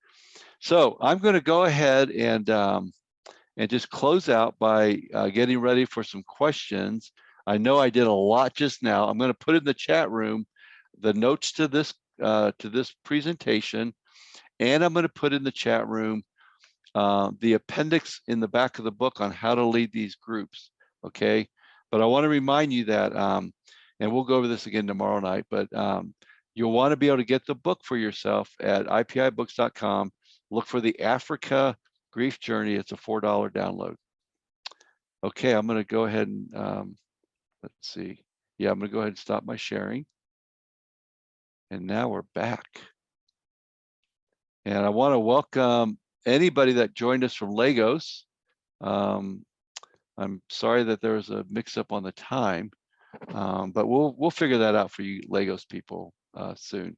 So I'm going to go ahead and just close out by getting ready for some questions. I know I did a lot just now. I'm going to put in the chat room the notes to this presentation, and I'm going to put in the chat room the appendix in the back of the book on how to lead these groups. Okay, but I want to remind you that, and we'll go over this again tomorrow night, but you'll want to be able to get the book for yourself at ipibooks.com. Look for the Africa Grief Journey. It's a $4 download. Okay, I'm going to go ahead and let's see. Yeah, I'm going to go ahead and stop my sharing. And now we're back. And I want to welcome anybody that joined us from Lagos. I'm sorry that there was a mix-up on the time, but we'll figure that out for you Lagos people soon.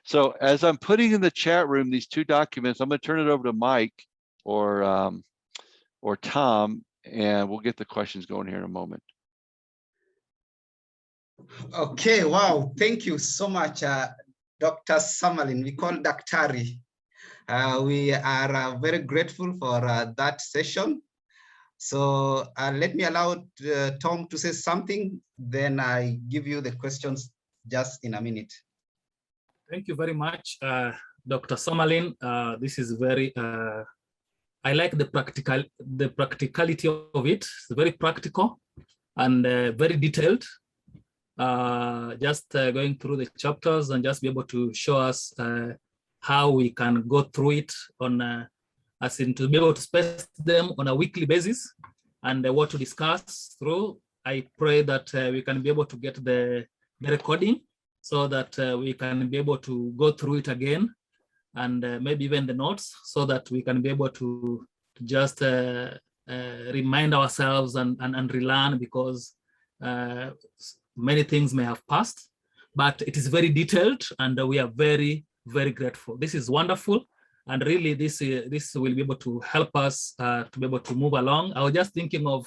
So as I'm putting in the chat room these 2 documents, I'm going to turn it over to Mike or Tom, and we'll get the questions going here in a moment. Okay, wow, thank you so much, Dr. Sumerlin. We call Daktari. We are very grateful for that session. So let me allow Tom to say something, then I give you the questions just in a minute. Thank you very much, Dr. Sumerlin. This is very, I like the practicality of it. It's very practical and very detailed. Just going through the chapters and just be able to show us how we can go through it on, as in to be able to space them on a weekly basis and what to discuss through. I pray that we can be able to get the recording so that we can be able to go through it again and maybe even the notes so that we can be able to just remind ourselves and relearn, because many things may have passed, but it is very detailed and we are very, very grateful. This is wonderful. And really, this will be able to help us to be able to move along. I was just thinking of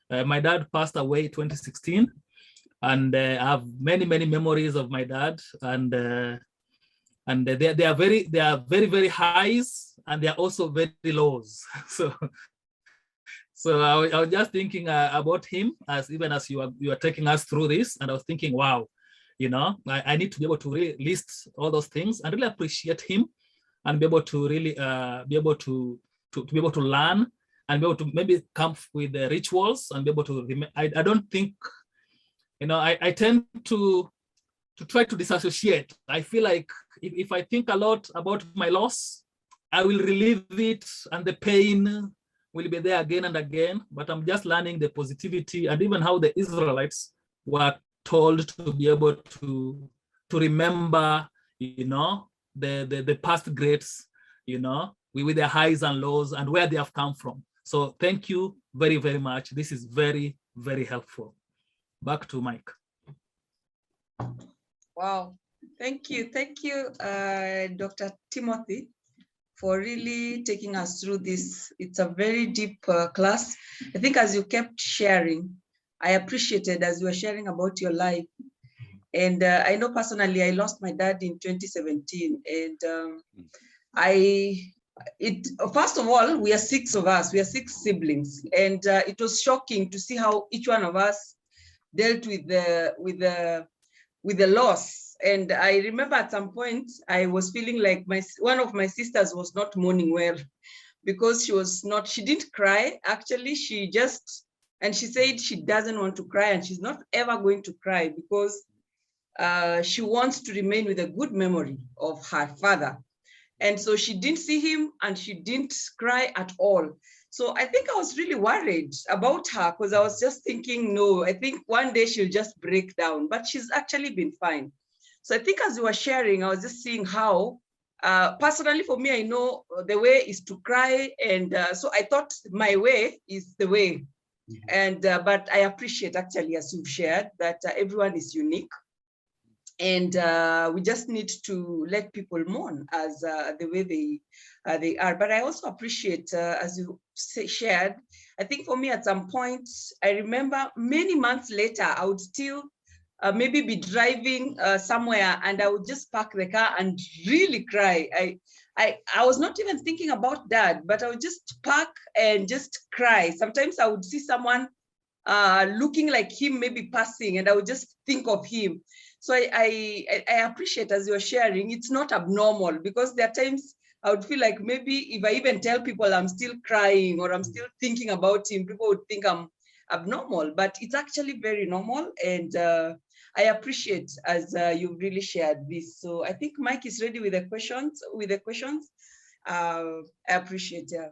my dad passed away 2016, and I have many memories of my dad, and they are very highs, and they are also very lows. So I was just thinking about him as you are taking us through this, and I was thinking, wow, I need to be able to really list all those things and really appreciate him, and be able to really be able to be able to learn and be able to maybe come with the rituals and be able to. I don't think, I tend to try to disassociate. I feel like if I think a lot about my loss, I will relieve it, and the pain will be there again and again. But I'm just learning the positivity, and even how the Israelites were told to be able to remember, the past greats, with their highs and lows and where they have come from. So thank you very much. This is very helpful. Back to Mike. Wow, thank you, Dr. Timothy, for really taking us through this. It's a very deep class. I think as you kept sharing, I appreciated as you were sharing about your life. And I know personally, I lost my dad in 2017. And first of all, we are 6 of us. We are 6 siblings. And it was shocking to see how each one of us dealt with the loss. And I remember at some point, I was feeling like one of my sisters was not mourning well, because she didn't cry. Actually, and she said she doesn't want to cry, and she's not ever going to cry, because she wants to remain with a good memory of her father. And so she didn't see him, and she didn't cry at all. So I think I was really worried about her, because I was just thinking, no, I think one day she'll just break down, but she's actually been fine. So I think as you were sharing, I was just seeing how, personally for me, I know the way is to cry. And so I thought my way is the way. And but I appreciate, actually, as you've shared, that everyone is unique. And we just need to let people mourn as the way they are. But I also appreciate, as you shared, I think for me at some point, I remember many months later, I would still maybe be driving somewhere, and I would just park the car and really cry. I was not even thinking about that, but I would just park and just cry. Sometimes I would see someone looking like him, maybe passing, and I would just think of him. So I appreciate, as you're sharing, it's not abnormal, because there are times I would feel like maybe if I even tell people I'm still crying or I'm still thinking about him, people would think I'm abnormal, but it's actually very normal. And I appreciate as you've really shared this. So I think Mike is ready with the questions. I appreciate it.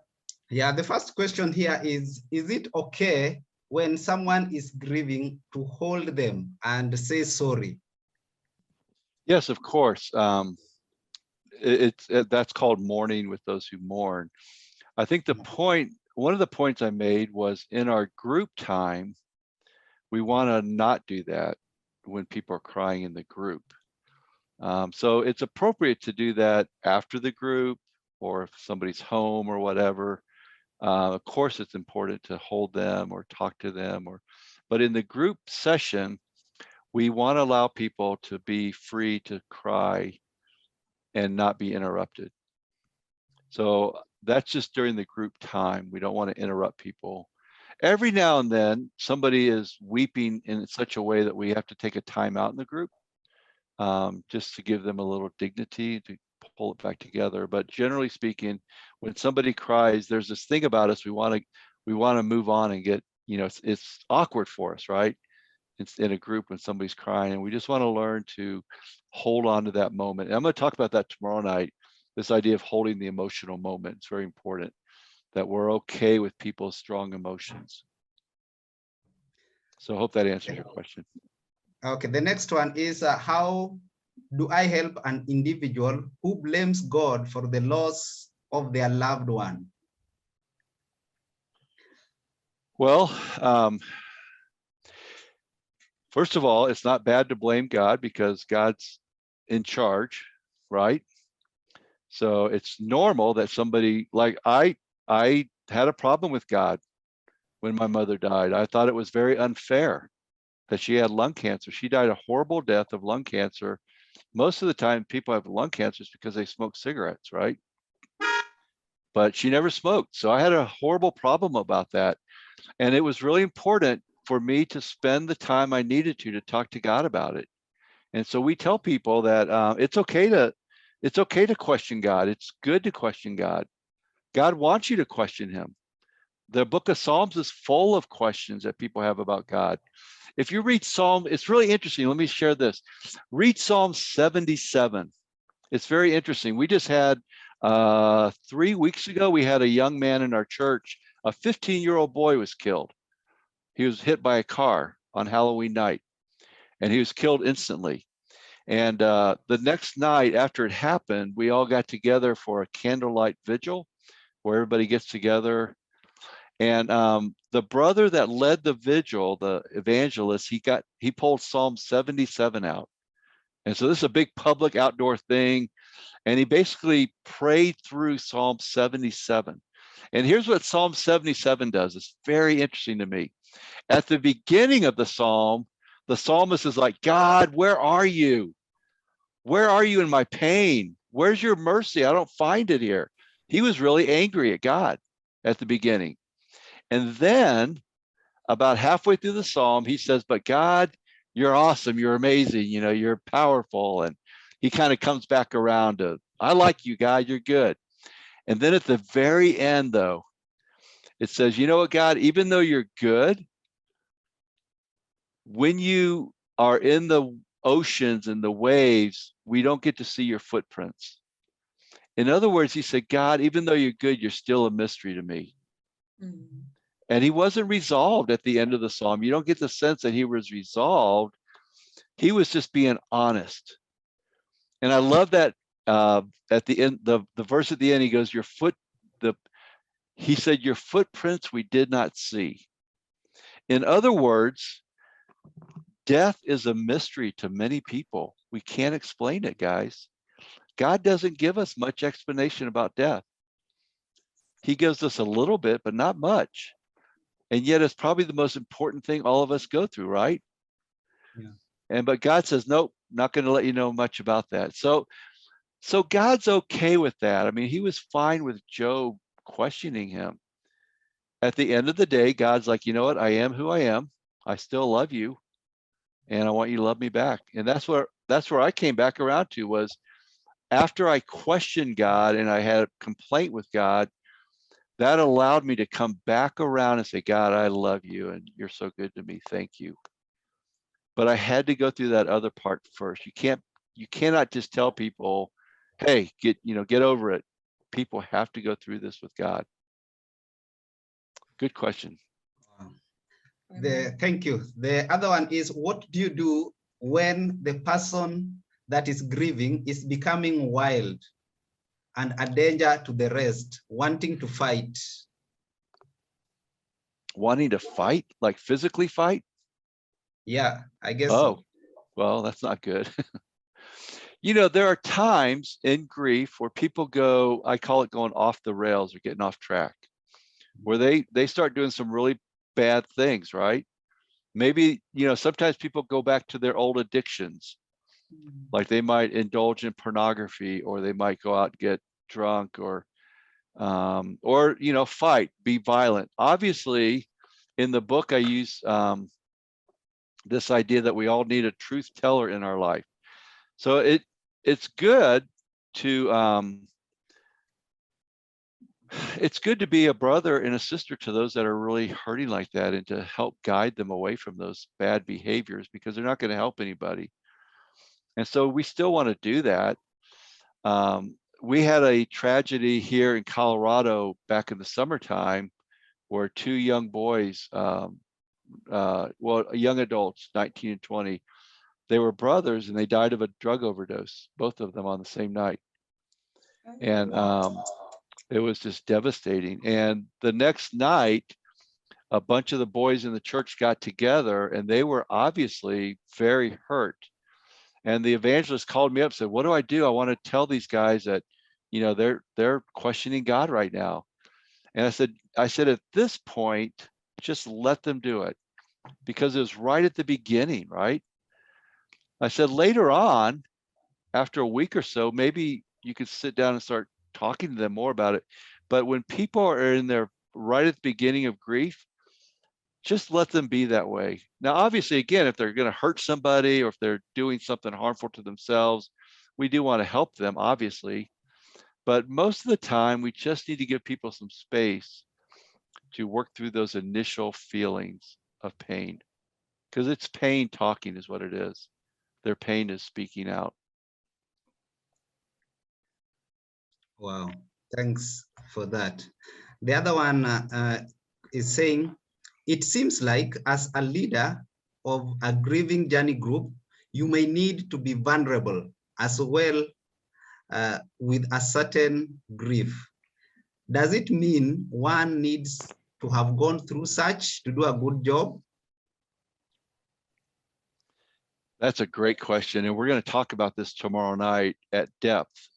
Yeah, the first question here is it okay when someone is grieving to hold them and say sorry? Yes, of course. That's called mourning with those who mourn. I think one of the points I made was, in our group time, we want to not do that when people are crying in the group. So it's appropriate to do that after the group, or if somebody's home or whatever. Of course, it's important to hold them or talk to them, but in the group session, we want to allow people to be free to cry and not be interrupted. So that's just during the group time. We don't want to interrupt people. Every now and then, somebody is weeping in such a way that we have to take a time out in the group, just to give them a little dignity, to pull it back together. But generally speaking, when somebody cries, there's this thing about us, we want to move on and get, it's awkward for us, right? It's in a group when somebody's crying, and we just want to learn to hold on to that moment. And I'm going to talk about that tomorrow night, this idea of holding the emotional moment. It's very important that we're okay with people's strong emotions. So I hope that answers your question. Okay, the next one is, how do I help an individual who blames God for the loss of their loved one? Well, first of all, it's not bad to blame God, because God's in charge, right? So it's normal that somebody like I had a problem with God when my mother died. I thought it was very unfair that she had lung cancer. She died a horrible death of lung cancer. Most of the time people have lung cancers because they smoke cigarettes, right? But she never smoked. So I had a horrible problem about that. And it was really important for me to spend the time I needed to talk to God about it. And so we tell people that it's okay to question God. It's good to question God. God wants you to question him. The book of Psalms is full of questions that people have about God. If you read Psalm, it's really interesting. Let me share this. Read Psalm 77. It's very interesting. We just had 3 weeks ago, we had a young man in our church, a 15-year-old boy was killed. He was hit by a car on Halloween night and he was killed instantly. And the next night after it happened, we all got together for a candlelight vigil where everybody gets together. And the brother that led the vigil, the evangelist, he pulled Psalm 77 out. And so this is a big public outdoor thing. And he basically prayed through Psalm 77. And here's what Psalm 77 does. It's very interesting to me. At the beginning of the psalm, the psalmist is like, God, where are you? Where are you in my pain? Where's your mercy? I don't find it here. He was really angry at God at the beginning. And then about halfway through the psalm, he says, but God, you're awesome. You're amazing. You know, you're powerful. And he kind of comes back around to, I like you, God, you're good. And then at the very end, though, it says, you know what, God, even though you're good, when you are in the oceans and the waves, we don't get to see your footprints. In other words, he said, God, even though you're good, you're still a mystery to me. Mm-hmm. And he wasn't resolved at the end of the psalm. You don't get the sense that he was resolved. He was just being honest. And I love that at the end, the verse at the end, he goes, he said, your footprints we did not see. In other words, death is a mystery to many people. We can't explain it, guys. God doesn't give us much explanation about death. He gives us a little bit, but not much. And yet it's probably the most important thing all of us go through, right? Yeah. But God says, nope, not going to let you know much about that. So God's okay with that. I mean, he was fine with Job questioning him. At the end of the day, God's like, you know what? I am who I am. I still love you. And I want you to love me back. And that's where I came back around to, was after I questioned God and I had a complaint with God, that allowed me to come back around and say, God, I love you and you're so good to me. Thank you. But I had to go through that other part first. You cannot just tell people, hey, get over it. People have to go through this with God. Good question. Thank you. The other one is, what do you do when the person that is grieving is becoming wild and a danger to the rest, wanting to fight? Wanting to fight? Like physically fight? Yeah, I guess. Oh, well, that's not good. There are times in grief where people go, I call it going off the rails or getting off track, where they start doing some really bad things, right? Maybe, sometimes people go back to their old addictions. Like they might indulge in pornography, or they might go out and get drunk, or fight, be violent. Obviously, in the book, I use this idea that we all need a truth teller in our life. So it's good to be a brother and a sister to those that are really hurting like that, and to help guide them away from those bad behaviors, because they're not going to help anybody. And so we still want to do that. We had a tragedy here in Colorado back in the summertime where two young boys, young adults, 19 and 20, they were brothers and they died of a drug overdose, both of them on the same night. And it was just devastating. And the next night, a bunch of the boys in the church got together and they were obviously very hurt. And the evangelist called me up and said, what do? I want to tell these guys that you know, they're questioning God right now. And I said, at this point, just let them do it, because it was right at the beginning, right? I said, later on, after a week or so, maybe you could sit down and start talking to them more about it. But when people are in there right at the beginning of grief, just let them be that way. Now, obviously, again, if they're going to hurt somebody or if they're doing something harmful to themselves, we do want to help them, obviously. But most of the time, we just need to give people some space to work through those initial feelings of pain, because it's pain talking is what it is. Their pain is speaking out. Wow, thanks for that. The other one is saying, it seems like as a leader of a grieving journey group, you may need to be vulnerable as well with a certain grief. Does it mean one needs to have gone through such to do a good job? That's a great question. And we're going to talk about this tomorrow night at depth.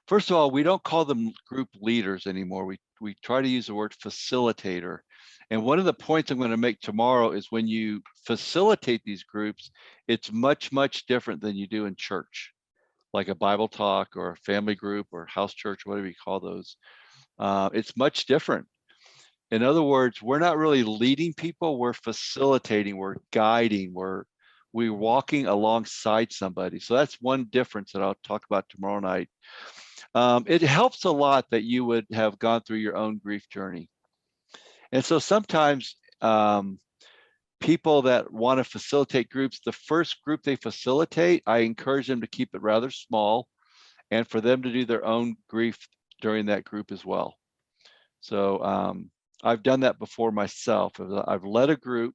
First of all, we don't call them group leaders anymore. We try to use the word facilitator. And one of the points I'm going to make tomorrow is when you facilitate these groups, it's much, much different than you do in church, like a Bible talk or a family group or house church, whatever you call those. It's much different. In other words, we're not really leading people, we're facilitating, we're guiding, we're walking alongside somebody. So that's one difference that I'll talk about tomorrow night. It helps a lot that you would have gone through your own grief journey. And so sometimes people that want to facilitate groups, the first group they facilitate, I encourage them to keep it rather small and for them to do their own grief during that group as well. So I've done that before myself. I've led a group,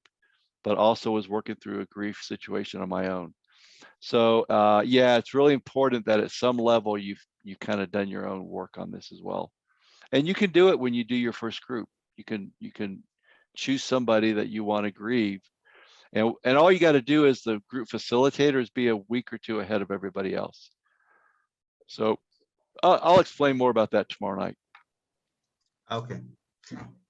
but also was working through a grief situation on my own. So yeah, it's really important that at some level you've kind of done your own work on this as well. And you can do it when you do your first group. You can choose somebody that you want to grieve. And all you got to do as the group facilitator is be a week or two ahead of everybody else. So I'll explain more about that tomorrow night. Okay,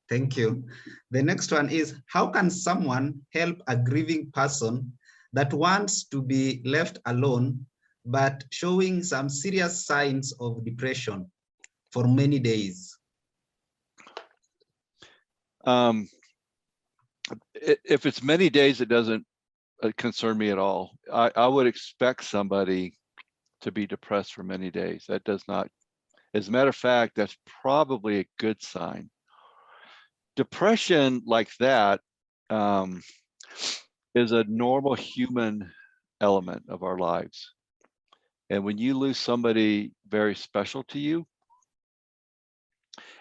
thank you. The next one is, how can someone help a grieving person that wants to be left alone, but showing some serious signs of depression for many days? If it's many days, it doesn't concern me at all. I would expect somebody to be depressed for many days. That does not. As a matter of fact, that's probably a good sign. Depression like that is a normal human element of our lives. And when you lose somebody very special to you,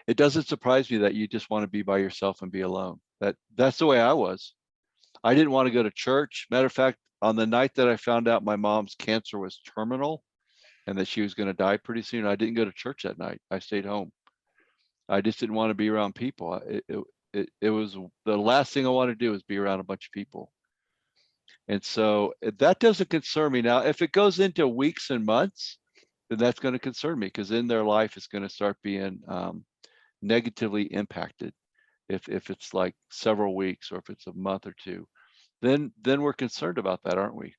it doesn't surprise me that you just want to be by yourself and be alone. That's the way I was. I didn't want to go to church. Matter of fact, on the night that I found out my mom's cancer was terminal and that she was going to die pretty soon, I didn't go to church that night. I stayed home. I just didn't want to be around people. It was the last thing I wanted to do was be around a bunch of people. And so that doesn't concern me. Now, if it goes into weeks and months, then that's going to concern me, because then their life is going to start being negatively impacted. If it's like several weeks or if it's a month or two, then we're concerned about that, aren't we?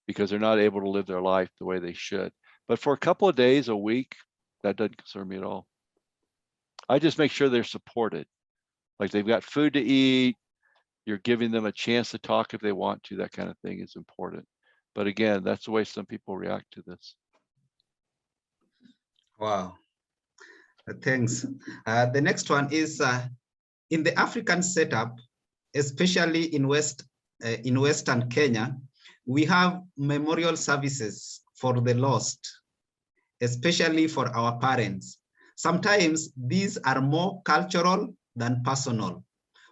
Because they're not able to live their life the way they should. But for a couple of days, a week, that doesn't concern me at all. I just make sure they're supported. Like they've got food to eat, you're giving them a chance to talk if they want to, that kind of thing is important. But again, that's the way some people react to this. Wow, thanks. The next one is, in the African setup, especially in Western Kenya, we have memorial services for the lost, especially for our parents. Sometimes these are more cultural than personal.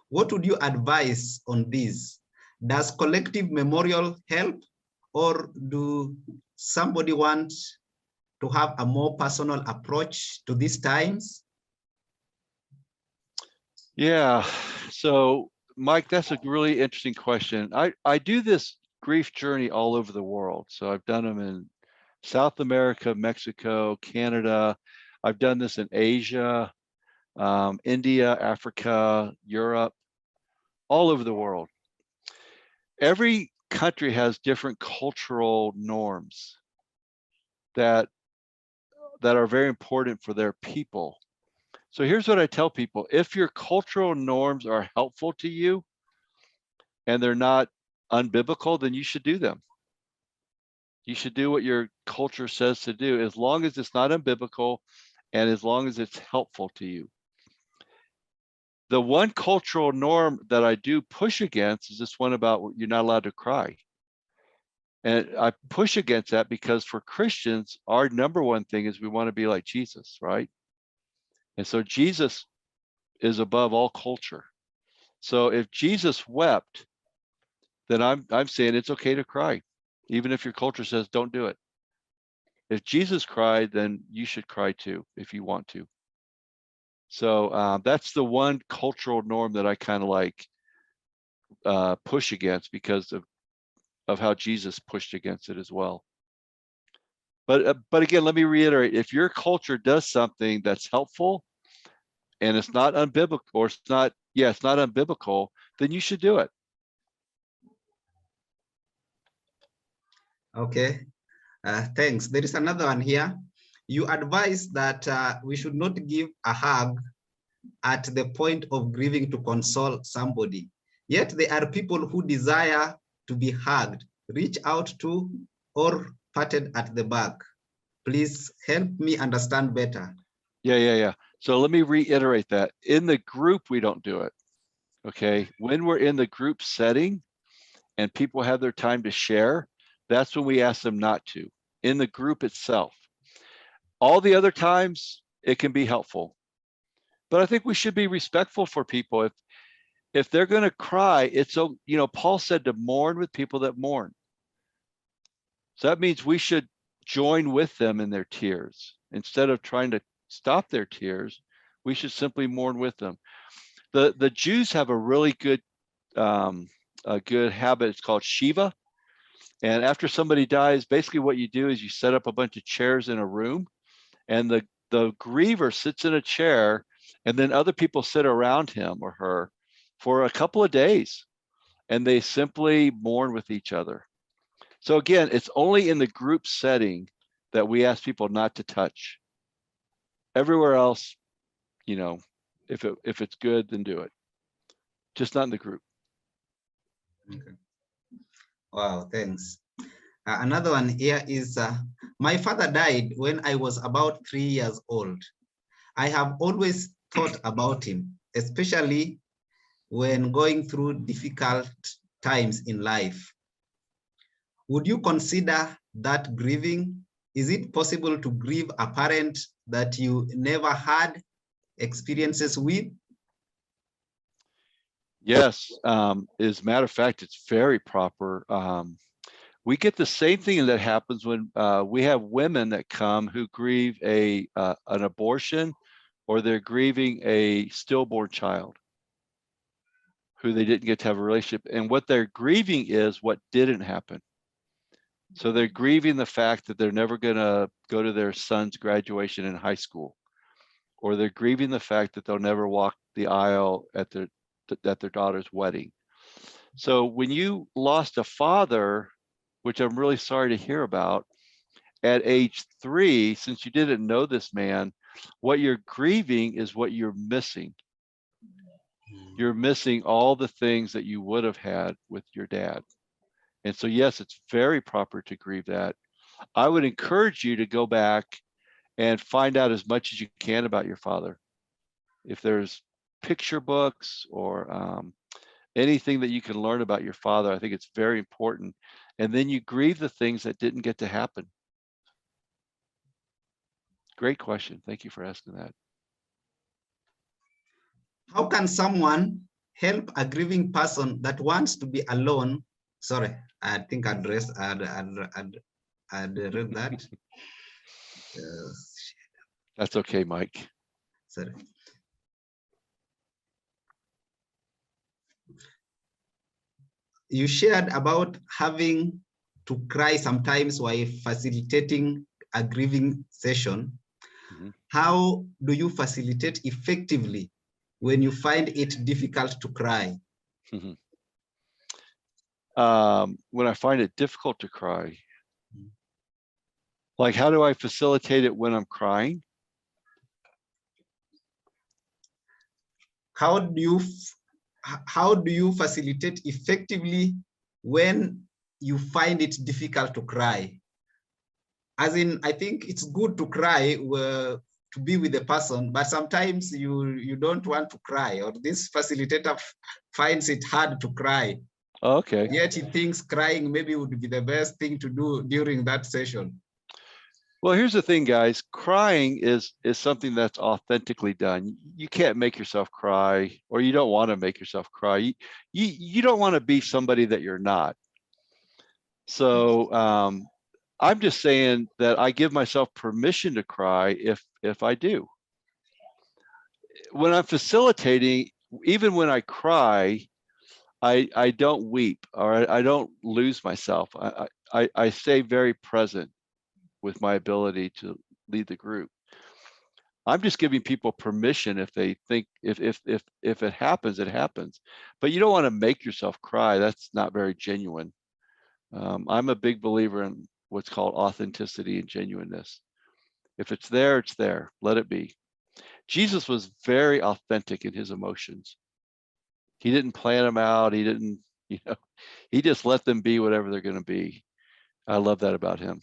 What would you advise on this? Does collective memorial help, or do somebody want to have a more personal approach to these times? Yeah, so Mike, that's a really interesting question. I do this grief journey all over the world. So I've done them in South America, Mexico, Canada. I've done this in Asia, India, Africa, Europe, all over the world. Every country has different cultural norms that are very important for their people. So here's what I tell people. If your cultural norms are helpful to you and they're not unbiblical, then you should do them. You should do what your culture says to do, as long as it's not unbiblical and as long as it's helpful to you. The one cultural norm that I do push against is this one about you're not allowed to cry. And I push against that because for Christians, our number one thing is we want to be like Jesus, right? And so Jesus is above all culture. So if Jesus wept, then I'm saying it's okay to cry, even if your culture says don't do it. If Jesus cried, then you should cry too, if you want to. So that's the one cultural norm that I kind of like push against because of how Jesus pushed against it as well. But again, let me reiterate, if your culture does something that's helpful and it's not unbiblical, or it's not unbiblical, then you should do it. Okay, thanks. There is another one here. You advise that we should not give a hug at the point of grieving to console somebody. Yet there are people who desire to be hugged, reached out to, or patted at the back. Please help me understand better. Yeah. So let me reiterate that. In the group, we don't do it. Okay. When we're in the group setting and people have their time to share, that's when we ask them not to, in the group itself. All the other times, it can be helpful. But I think we should be respectful for people. If they're going to cry, it's so, Paul said to mourn with people that mourn. So that means we should join with them in their tears. Instead of trying to stop their tears, we should simply mourn with them. The Jews have a really good habit. It's called Shiva. And after somebody dies, basically what you do is you set up a bunch of chairs in a room, and the griever sits in a chair, and then other people sit around him or her for a couple of days, and they simply mourn with each other. So again, it's only in the group setting that we ask people not to touch. Everywhere else, if it's good, then do it. Just not in the group. Okay. Wow, thanks. Another one here is, my father died when I was about 3 years old. I have always thought about him, especially when going through difficult times in life. Would you consider that grieving? Is it possible to grieve a parent that you never had experiences with? Yes, as a matter of fact, it's very proper. We get the same thing that happens when we have women that come who grieve an abortion, or they're grieving a stillborn child who they didn't get to have a relationship. And what they're grieving is what didn't happen. So they're grieving the fact that they're never going to go to their son's graduation in high school, or they're grieving the fact that they'll never walk the aisle at their daughter's wedding. So when you lost a father, which I'm really sorry to hear about, at age 3, since you didn't know this man, what you're grieving is what you're missing. You're missing all the things that you would have had with your dad. And so, yes, it's very proper to grieve that. I would encourage you to go back and find out as much as you can about your father. If there's picture books or anything that you can learn about your father, I think it's very important. And then you grieve the things that didn't get to happen. Great question. Thank you for asking that. How can someone help a grieving person that wants to be alone? Sorry, I think I'd read that. That's okay, Mike. Sorry. You shared about having to cry sometimes while facilitating a grieving session. Mhm. How do you facilitate effectively when you find it difficult to cry? Mhm. When I find it difficult to cry, like how do I facilitate it when I'm crying? How do you facilitate effectively when you find it difficult to cry? As in, I think it's good to cry to be with the person, but sometimes you don't want to cry, or this facilitator finds it hard to cry. Okay. Yet he thinks crying maybe would be the best thing to do during that session. Well, here's the thing, guys. Crying is something that's authentically done. You can't make yourself cry, or you don't want to make yourself cry. You don't want to be somebody that you're not. So I'm just saying that I give myself permission to cry if I do. When I'm facilitating, even when I cry, I don't weep, or I don't lose myself. I stay very present with my ability to lead the group. I'm just giving people permission if they think if it happens, it happens. But you don't want to make yourself cry. That's not very genuine. I'm a big believer in what's called authenticity and genuineness. If it's there, it's there. Let it be. Jesus was very authentic in his emotions. He didn't plan them out. He didn't, he just let them be whatever they're going to be. I love that about him.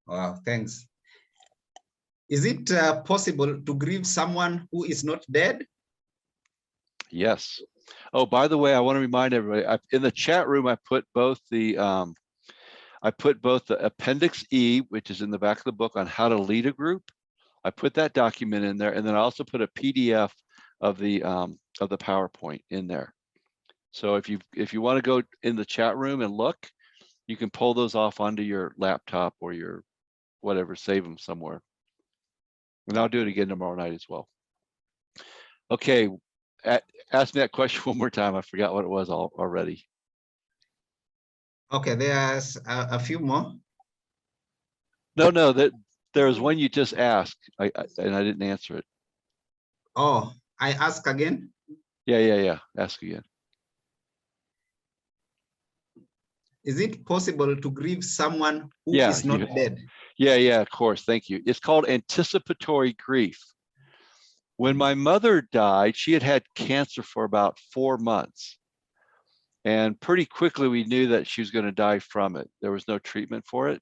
Wow, thanks. Is it possible to grieve someone who is not dead? Yes. Oh, by the way, I want to remind everybody, in the chat room, I put both the Appendix E, which is in the back of the book on how to lead a group. I put that document in there, and then I also put a PDF of the PowerPoint in there. So if you want to go in the chat room and look, you can pull those off onto your laptop or your whatever, save them somewhere. And I'll do it again tomorrow night as well. Okay, ask me that question one more time. I forgot what it was already. Okay, there's a few more. No, there was one you just asked, and I didn't answer it. Oh, I ask again? Yeah. Ask again. Is it possible to grieve someone who is not dead? Yeah, of course. Thank you. It's called anticipatory grief. When my mother died, she had had cancer for about 4 months. And pretty quickly, we knew that she was going to die from it. There was no treatment for it.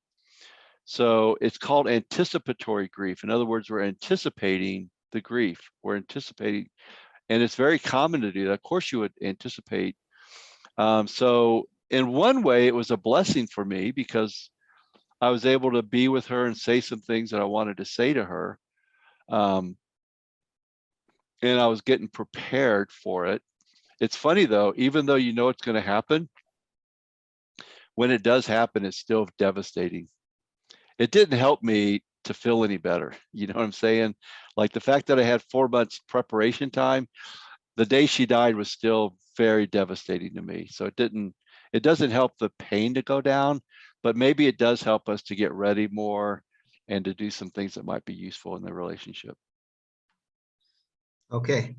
So it's called anticipatory grief. In other words, we're anticipating the grief. We're anticipating, and it's very common to do that. Of course, you would anticipate. So in one way, it was a blessing for me because I was able to be with her and say some things that I wanted to say to her. And I was getting prepared for it. It's funny though, even though you know it's going to happen, when it does happen, it's still devastating. It didn't help me to feel any better. You know what I'm saying? Like the fact that I had 4 months preparation time, the day she died was still very devastating to me. So it doesn't help the pain to go down, but maybe it does help us to get ready more and to do some things that might be useful in the relationship. Okay,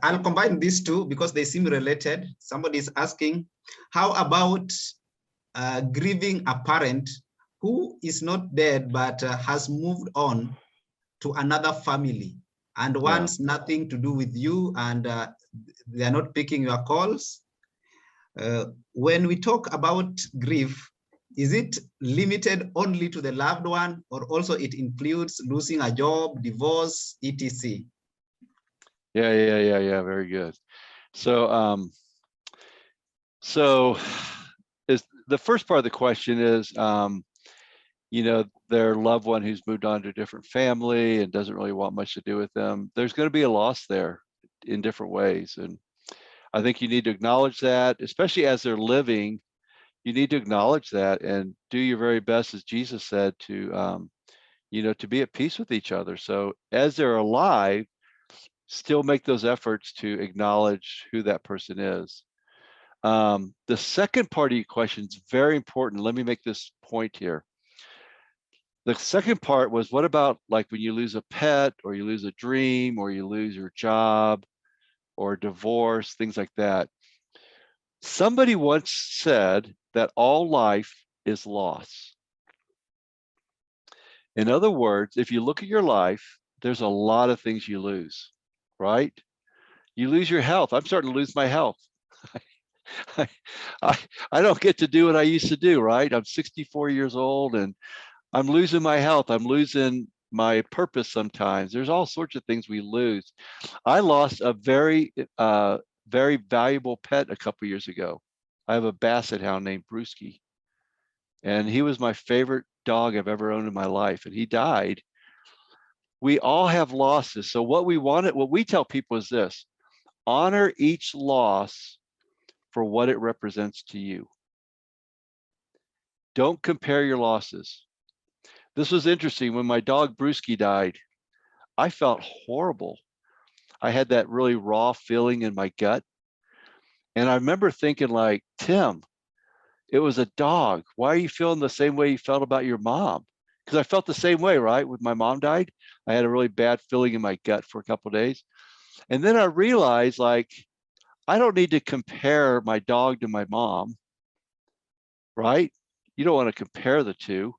I'll combine these two because they seem related. Somebody is asking, how about grieving a parent who is not dead but has moved on to another family and wants nothing to do with you, and they are not picking your calls? When we talk about grief, is it limited only to the loved one, or also it includes losing a job, divorce, etc.? Yeah. Very good. So, is the first part of the question is, their loved one who's moved on to a different family and doesn't really want much to do with them. There's going to be a loss there in different ways. And I think you need to acknowledge that, especially as they're living, you need to acknowledge that and do your very best, as Jesus said, to be at peace with each other. So as they're alive, still make those efforts to acknowledge who that person is. The second part of your question is very important. Let me make this point here. The second part was, what about like when you lose a pet, or you lose a dream, or you lose your job, or divorce, things like that? Somebody once said that all life is loss. In other words, if you look at your life, there's a lot of things you lose, right? You lose your health. I'm starting to lose my health. I don't get to do what I used to do, right? I'm 64 years old and I'm losing my health. I'm losing my purpose sometimes. There's all sorts of things we lose. I lost a very valuable pet a couple years ago. I have a basset hound named Brewski, and he was my favorite dog I've ever owned in my life, and he died. We all have losses. So what we tell people is this: honor each loss for what it represents to you. Don't compare your losses. This was interesting. When my dog Brewski died, I felt horrible. I had that really raw feeling in my gut. And I remember thinking, like, Tim, it was a dog. Why are you feeling the same way you felt about your mom? Because I felt the same way, right? When my mom died, I had a really bad feeling in my gut for a couple of days. And then I realized, like, I don't need to compare my dog to my mom, right? You don't want to compare the two.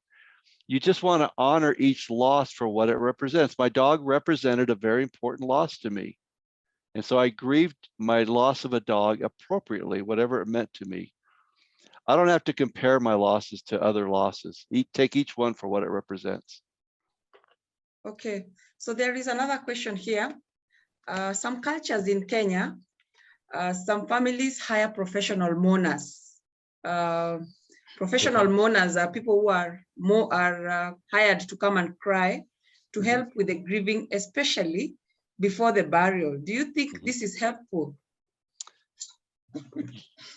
You just want to honor each loss for what it represents. My dog represented a very important loss to me. And so I grieved my loss of a dog appropriately, whatever it meant to me. I don't have to compare my losses to other losses. Take each one for what it represents. Okay, so there is another question here. Some cultures in Kenya, some families hire professional mourners. Professional mourners are people who are hired to come and cry to help with the grieving, especially before the burial. Do you think this is helpful?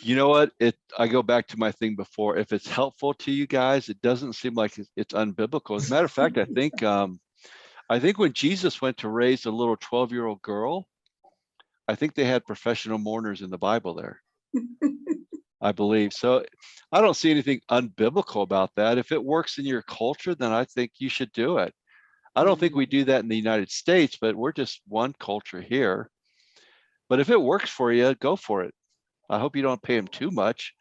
You know what? I go back to my thing before. If it's helpful to you guys, it doesn't seem like it's unbiblical. As a matter of fact, I think when Jesus went to raise a little 12-year-old girl, I think they had professional mourners in the Bible there. I believe. So I don't see anything unbiblical about that. If it works in your culture, then I think you should do it. I don't think we do that in the United States, but we're just one culture here. But if it works for you, go for it. I hope you don't pay them too much.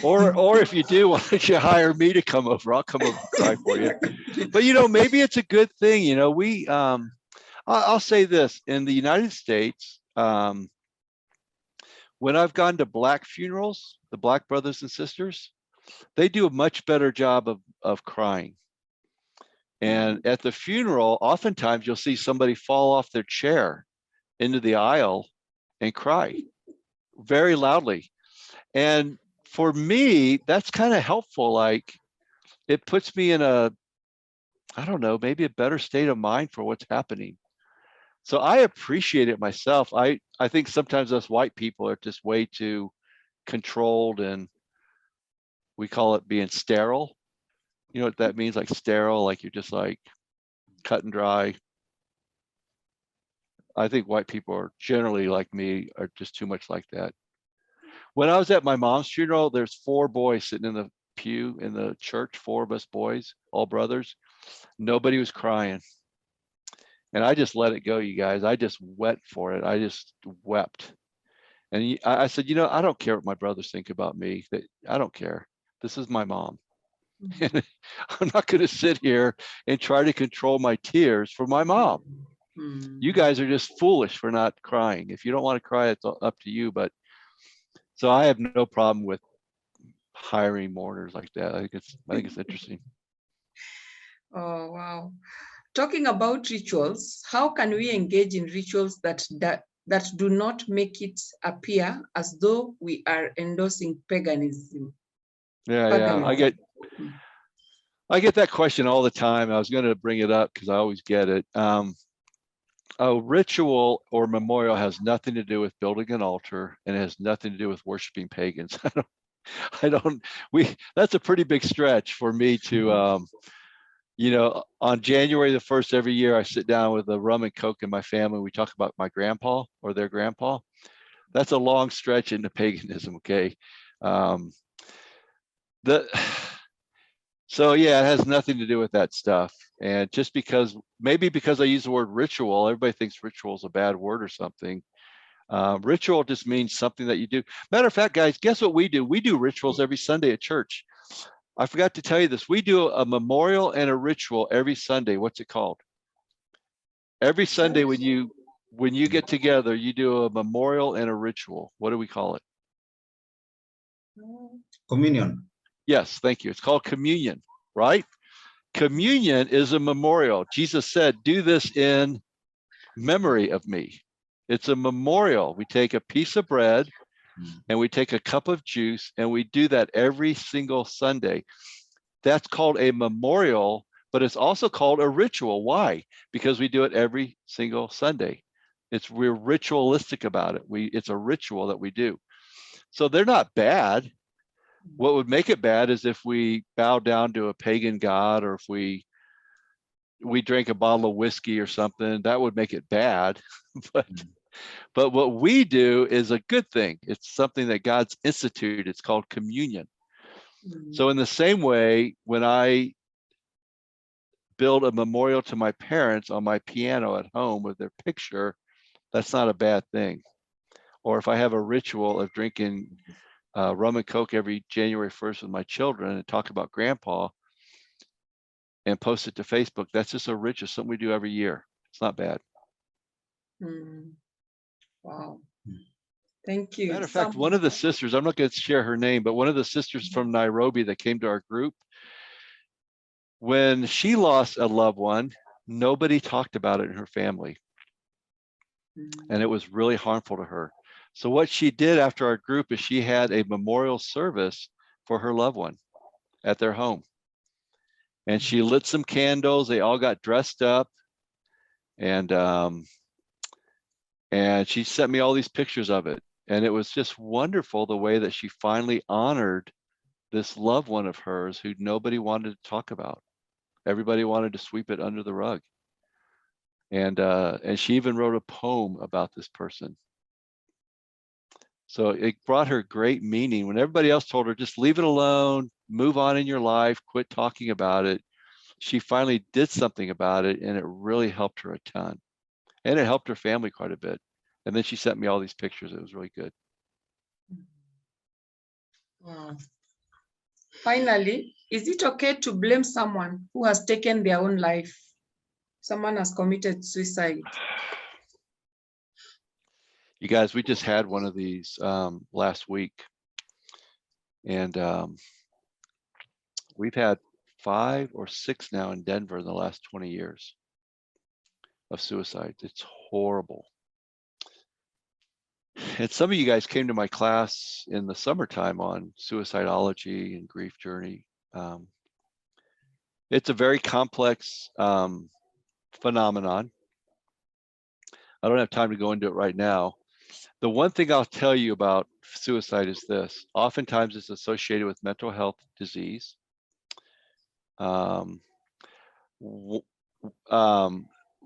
or if you do, why don't you hire me to come over? I'll come over and cry for you. But maybe it's a good thing. I'll say this: in the United States, when I've gone to Black funerals, the Black brothers and sisters, they do a much better job of crying. And at the funeral, oftentimes you'll see somebody fall off their chair into the aisle and cry very loudly. And for me, that's kind of helpful. Like, it puts me in I don't know, maybe a better state of mind for what's happening. So I appreciate it myself. I think sometimes us white people are just way too controlled, and we call it being sterile. You know what that means? Like sterile, like you're just like cut and dry. I think white people are generally, like me, are just too much like that. When I was at my mom's funeral, there's 4 boys sitting in the pew in the church, 4 of us boys, all brothers. Nobody was crying. And I just let it go, you guys. I just went for it. I just wept. And I said, I don't care what my brothers think about me. I don't care. This is my mom. And I'm not going to sit here and try to control my tears for my mom. You guys are just foolish for not crying. If you don't want to cry, it's up to you. But so I have no problem with hiring mourners like that. I think it's interesting. Oh, wow. Talking about rituals, how can we engage in rituals that do not make it appear as though we are endorsing paganism? Yeah. I get that question all the time. I was going to bring it up because I always get it. A ritual or memorial has nothing to do with building an altar, and it has nothing to do with worshiping pagans. That's a pretty big stretch for me to, on January the 1st every year, I sit down with a rum and Coke in my family. We talk about my grandpa or their grandpa. that's a long stretch into paganism. Okay. So yeah, it has nothing to do with that stuff. And just because, maybe because I use the word ritual, everybody thinks ritual is a bad word or something. Ritual just means something that you do. Matter of fact, guys, guess what we do? We do rituals every Sunday at church. I forgot to tell you this. We do a memorial and a ritual every Sunday. What's it called? Every Sunday when you get together, you do a memorial and a ritual. What do we call it? Communion. Yes, thank you. It's called communion, right? Communion is a memorial. Jesus said, do this in memory of me. It's a memorial. We take a piece of bread and we take a cup of juice, and we do that every single Sunday. That's called a memorial, but it's also called a ritual. Why? Because we do it every single Sunday. We're ritualistic about it. It's a ritual that we do. So they're not bad. What would make it bad is if we bow down to a pagan god, or if we drink a bottle of whiskey or something. That would make it bad. But what we do is a good thing. It's something that God's instituted. It's called communion. So in the same way, when I build a memorial to my parents on my piano at home with their picture, that's not a bad thing. Or if I have a ritual of drinking rum and Coke every January 1st with my children and talk about grandpa and post it to Facebook, that's just a ritual, something we do every year. It's not bad. Wow. Thank you. Matter of fact, one of the sisters, I'm not going to share her name, but one of the sisters from Nairobi that came to our group, when she lost a loved one, nobody talked about it in her family. And it was really harmful to her. So what she did after our group is she had a memorial service for her loved one at their home. And she lit some candles. They all got dressed up. And she sent me all these pictures of it. And it was just wonderful the way that she finally honored this loved one of hers who nobody wanted to talk about. Everybody wanted to sweep it under the rug. And she even wrote a poem about this person. So it brought her great meaning. When everybody else told her, just leave it alone, move on in your life, quit talking about it, she finally did something about it, and it really helped her a ton. And it helped her family quite a bit. And then she sent me all these pictures. It was really good. Wow. Finally, is it okay to blame someone who has taken their own life? Someone has committed suicide. You guys, we just had one of these last week. And we've had 5 or 6 now in Denver in the last 20 years of suicide. It's horrible. And some of you guys came to my class in the summertime on suicidology and grief journey. It's a very complex phenomenon. I don't have time to go into it right now. The one thing I'll tell you about suicide is this. Oftentimes it's associated with mental health disease.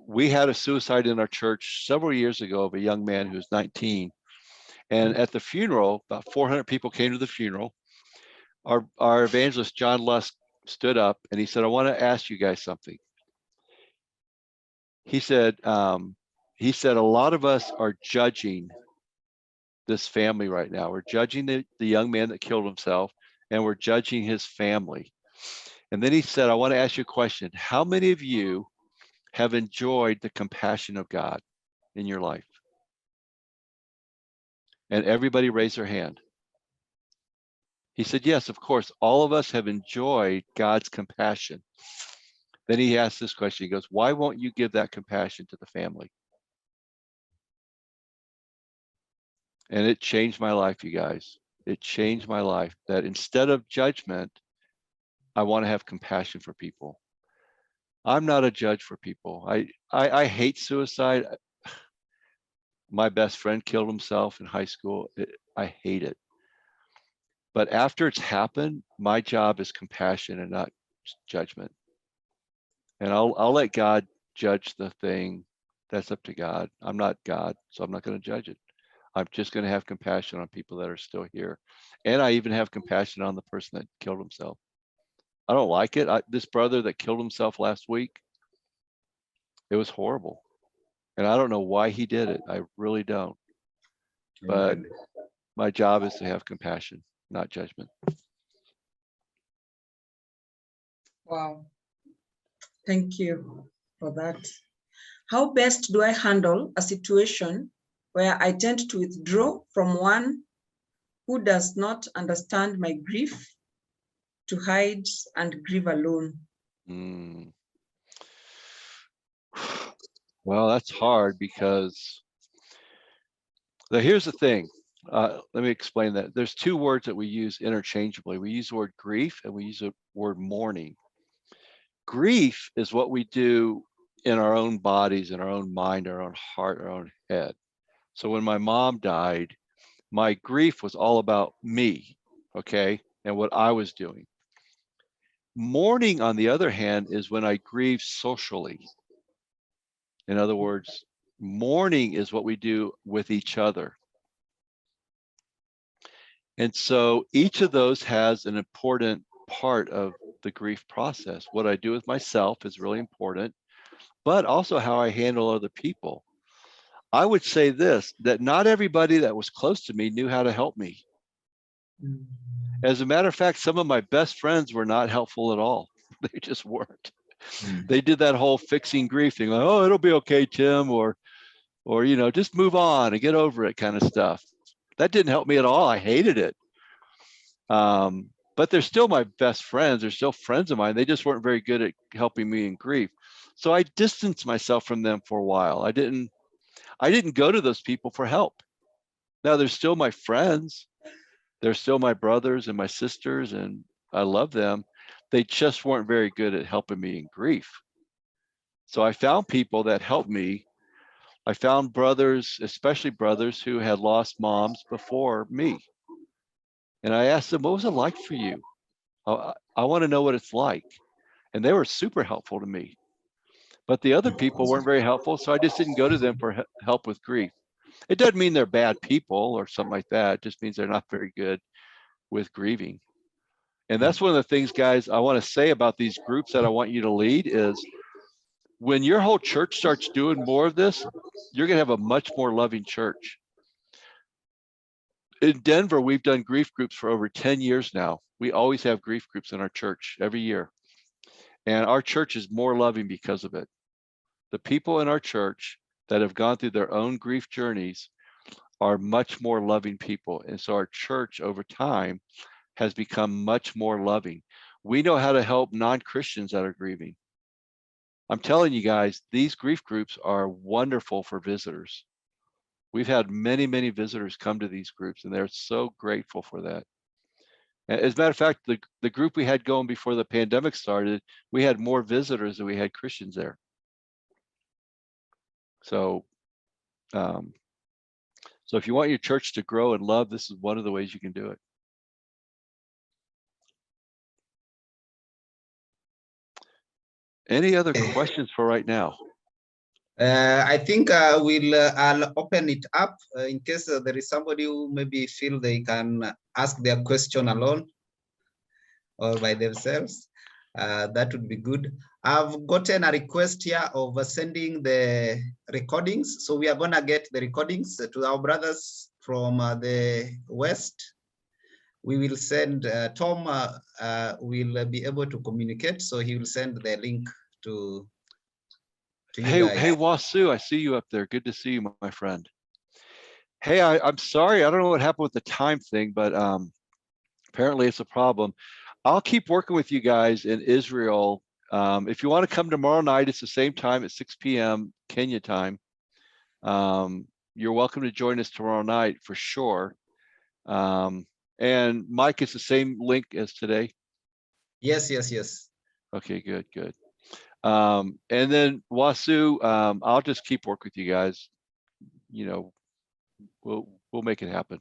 We had a suicide in our church several years ago of a young man who was 19. And at the funeral, about 400 people came to the funeral. Our evangelist, John Lusk, stood up and he said, I want to ask you guys something. He said, a lot of us are judging this family right now. We're judging the young man that killed himself, and we're judging his family. And then he said, I want to ask you a question. How many of you have enjoyed the compassion of God in your life? And everybody raised their hand. He said, yes, of course, all of us have enjoyed God's compassion. Then he asked this question. He goes, why won't you give that compassion to the family? And it changed my life, you guys. It changed my life, that instead of judgment, I want to have compassion for people. I'm not a judge for people. I hate suicide. My best friend killed himself in high school. I hate it. But after it's happened, my job is compassion and not judgment. And I'll let God judge the thing. That's up to God. I'm not God, so I'm not going to judge it. I'm just going to have compassion on people that are still here. And I even have compassion on the person that killed himself. I don't like it. This brother that killed himself last week, it was horrible. And I don't know why he did it. I really don't. But my job is to have compassion, not judgment. Wow. Thank you for that. How best do I handle a situation where I tend to withdraw from one who does not understand my grief, to hide and grieve alone? Well, that's hard because here's the thing. Let me explain that. There's two words that we use interchangeably. We use the word grief and we use the word mourning. Grief is what we do in our own bodies, in our own mind, our own heart, our own head. So when my mom died, my grief was all about me, okay, and what I was doing. Mourning, on the other hand, is when I grieve socially. In other words, mourning is what we do with each other. And so each of those has an important part of the grief process. What I do with myself is really important, but also how I handle other people. I would say this, that not everybody that was close to me knew how to help me. As a matter of fact, some of my best friends were not helpful at all. They just weren't. They did that whole fixing grief thing, like, oh, it'll be okay, Tim, or you know, just move on and get over it kind of stuff. That didn't help me at all. I hated it. But they're still my best friends. They're still friends of mine. They just weren't very good at helping me in grief. So I distanced myself from them for a while. I didn't go to those people for help. Now they're still my friends. They're still my brothers and my sisters, and I love them. They just weren't very good at helping me in grief. So I found people that helped me. I found brothers, especially brothers who had lost moms before me. And I asked them, what was it like for you? I want to know what it's like. And they were super helpful to me. But the other people weren't very helpful, so I just didn't go to them for help with grief. It doesn't mean they're bad people or something like that. It just means they're not very good with grieving. And that's one of the things, guys, I want to say about these groups that I want you to lead is when your whole church starts doing more of this, you're going to have a much more loving church. In Denver, we've done grief groups for over 10 years now. We always have grief groups in our church every year. And our church is more loving because of it. The people in our church that have gone through their own grief journeys are much more loving people. And so our church over time has become much more loving. We know how to help non-Christians that are grieving. I'm telling you guys, these grief groups are wonderful for visitors. We've had many, many visitors come to these groups, and they're so grateful for that. As a matter of fact, the group we had going before the pandemic started, we had more visitors than we had Christians there. So, so if you want your church to grow and love, this is one of the ways you can do it. Any other questions for right now? I think I'll open it up in case there is somebody who maybe feel they can ask their question alone or by themselves. That would be good. I've gotten a request here of sending the recordings. So we are going to get the recordings to our brothers from the West. We will send, Tom will be able to communicate. So he will send the link to you guys. Hey, Wasu, I see you up there. Good to see you, my friend. Hey, I'm sorry. I don't know what happened with the time thing, but apparently it's a problem. I'll keep working with you guys in Israel. If you want to come tomorrow night, it's the same time at 6 p.m. Kenya time. You're welcome to join us tomorrow night for sure. And Mike, it's the same link as today? Yes. Okay, good. And then Wasu, I'll just keep working with you guys. You know, we'll make it happen.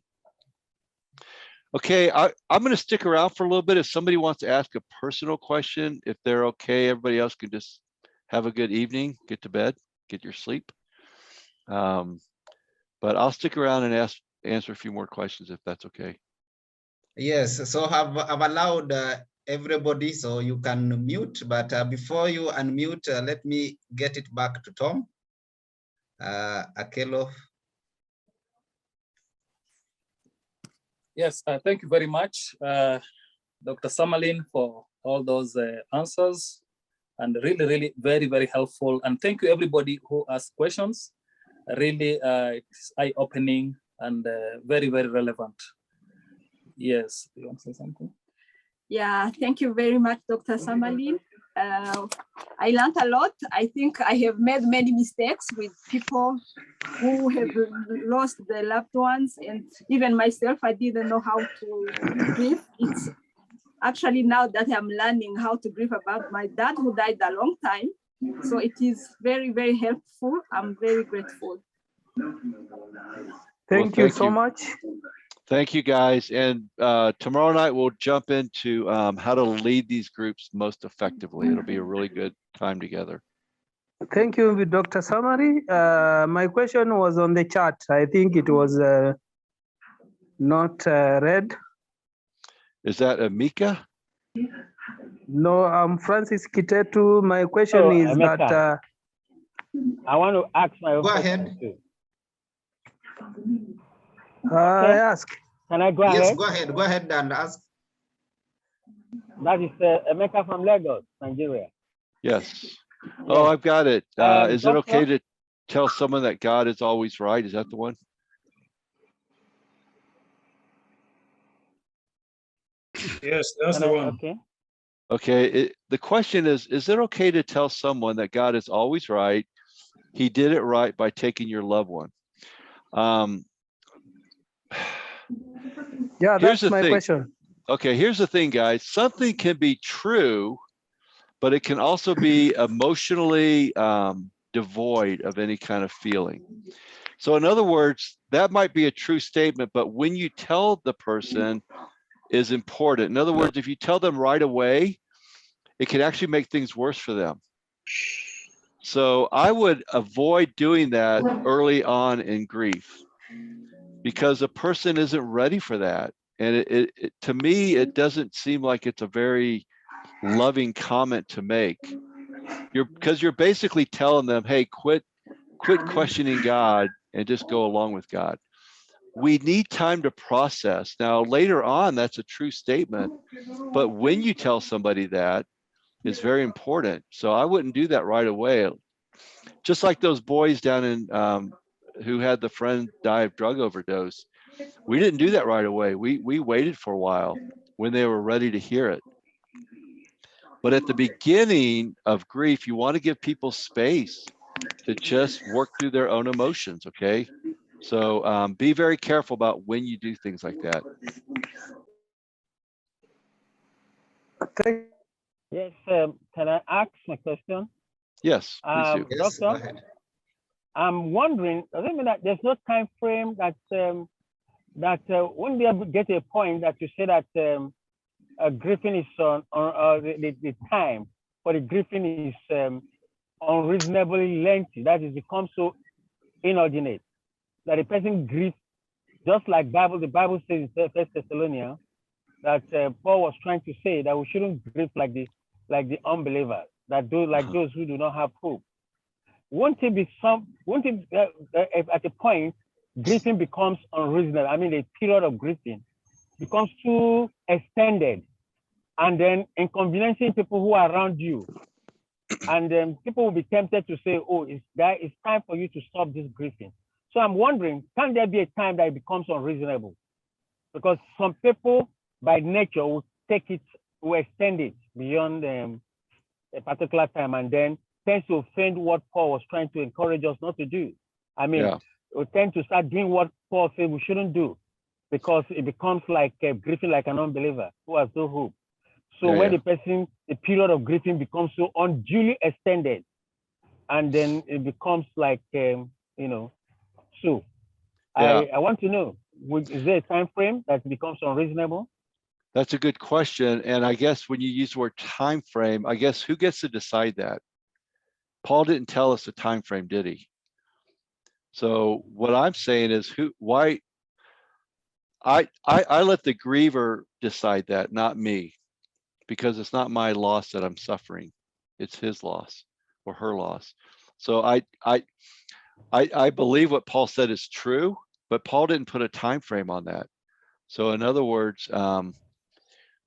Okay, I'm going to stick around for a little bit. If somebody wants to ask a personal question, if they're okay, everybody else can just have a good evening, get to bed, get your sleep. but I'll stick around and answer a few more questions if that's okay. Yes, so I've allowed everybody, so you can mute, but before you unmute, let me get it back to Tom. Akelo. Yes, thank you very much, Dr. Sumerlin, for all those answers, and really, really very, very helpful. And thank you everybody who asked questions. Really, it's eye-opening and very, very relevant. Yes, you want to say something? Yeah, thank you very much, Dr. Sumerlin. I learned a lot. I think I have made many mistakes with people who have lost their loved ones, and even myself, I didn't know how to grieve. It's actually now that I'm learning how to grieve about my dad who died a long time. So it is very, very helpful. I'm very grateful. Thank you so much. Thank you, guys. And tomorrow night, we'll jump into how to lead these groups most effectively. It'll be a really good time together. Thank you, Dr. Sumerlin. My question was on the chat. I think it was not read. Is that Amika? No, I'm Francis Kitetu. My question is Emeka, that I want to ask my own Go question ahead. too. I ask. Can I go Yes, ahead? go ahead. Go ahead and ask. That is Emeka from Lagos, Nigeria. Yes. Oh, I've got it. Is it okay Doctor? to tell someone that God is always right? Is that the one? Yes, that's the one. Okay. Okay. The question is it okay to tell someone that God is always right? He did it right by taking your loved one. Yeah, Here's that's the my thing. question. Okay, here's the thing, guys. Something can be true, but it can also be emotionally devoid of any kind of feeling. So in other words, that might be a true statement, but when you tell the person is important. In other words, if you tell them right away, it can actually make things worse for them. So I would avoid doing that early on in grief because a person isn't ready for that. And to me, it doesn't seem like it's a very loving comment to make. Because you're basically telling them, hey, quit questioning God and just go along with God. We need time to process. Now, later on, that's a true statement. But when you tell somebody that, it's very important. So I wouldn't do that right away. Just like those boys down in who had the friend die of drug overdose. We didn't do that right away. We waited for a while when they were ready to hear it. But at the beginning of grief, you want to give people space to just work through their own emotions, okay? So be very careful about when you do things like that. Yes, can I ask my question? Yes, please do. Yes, go Doctor, ahead. I'm wondering, does it mean that there's no time frame that when we get to a point that you say that grieving is the time for the grieving is unreasonably lengthy, that is becomes so inordinate that a person grieves just like the Bible says in 1 Thessalonians that Paul was trying to say that we shouldn't grieve like the unbelievers, that those who do not have hope. Won't it at a point grieving becomes unreasonable? I mean, the period of grieving becomes too extended, and then inconveniencing people who are around you, and then people will be tempted to say, "Oh, it's time for you to stop this grieving." So I'm wondering, can there be a time that it becomes unreasonable? Because some people, by nature, will extend it beyond a particular time, and then tends to offend what Paul was trying to encourage us not to do. I mean, we tend to start doing what Paul said we shouldn't do, because it becomes like grieving like an unbeliever who has no hope. So when the period of grieving becomes so unduly extended, and then it becomes like, so I want to know, is there a time frame that becomes unreasonable? That's a good question. And I guess when you use the word time frame, I guess who gets to decide that? Paul didn't tell us a time frame, did he? So what I'm saying is why I let the griever decide that, not me, because it's not my loss that I'm suffering. It's his loss or her loss. So I believe what Paul said is true, but Paul didn't put a time frame on that. So in other words,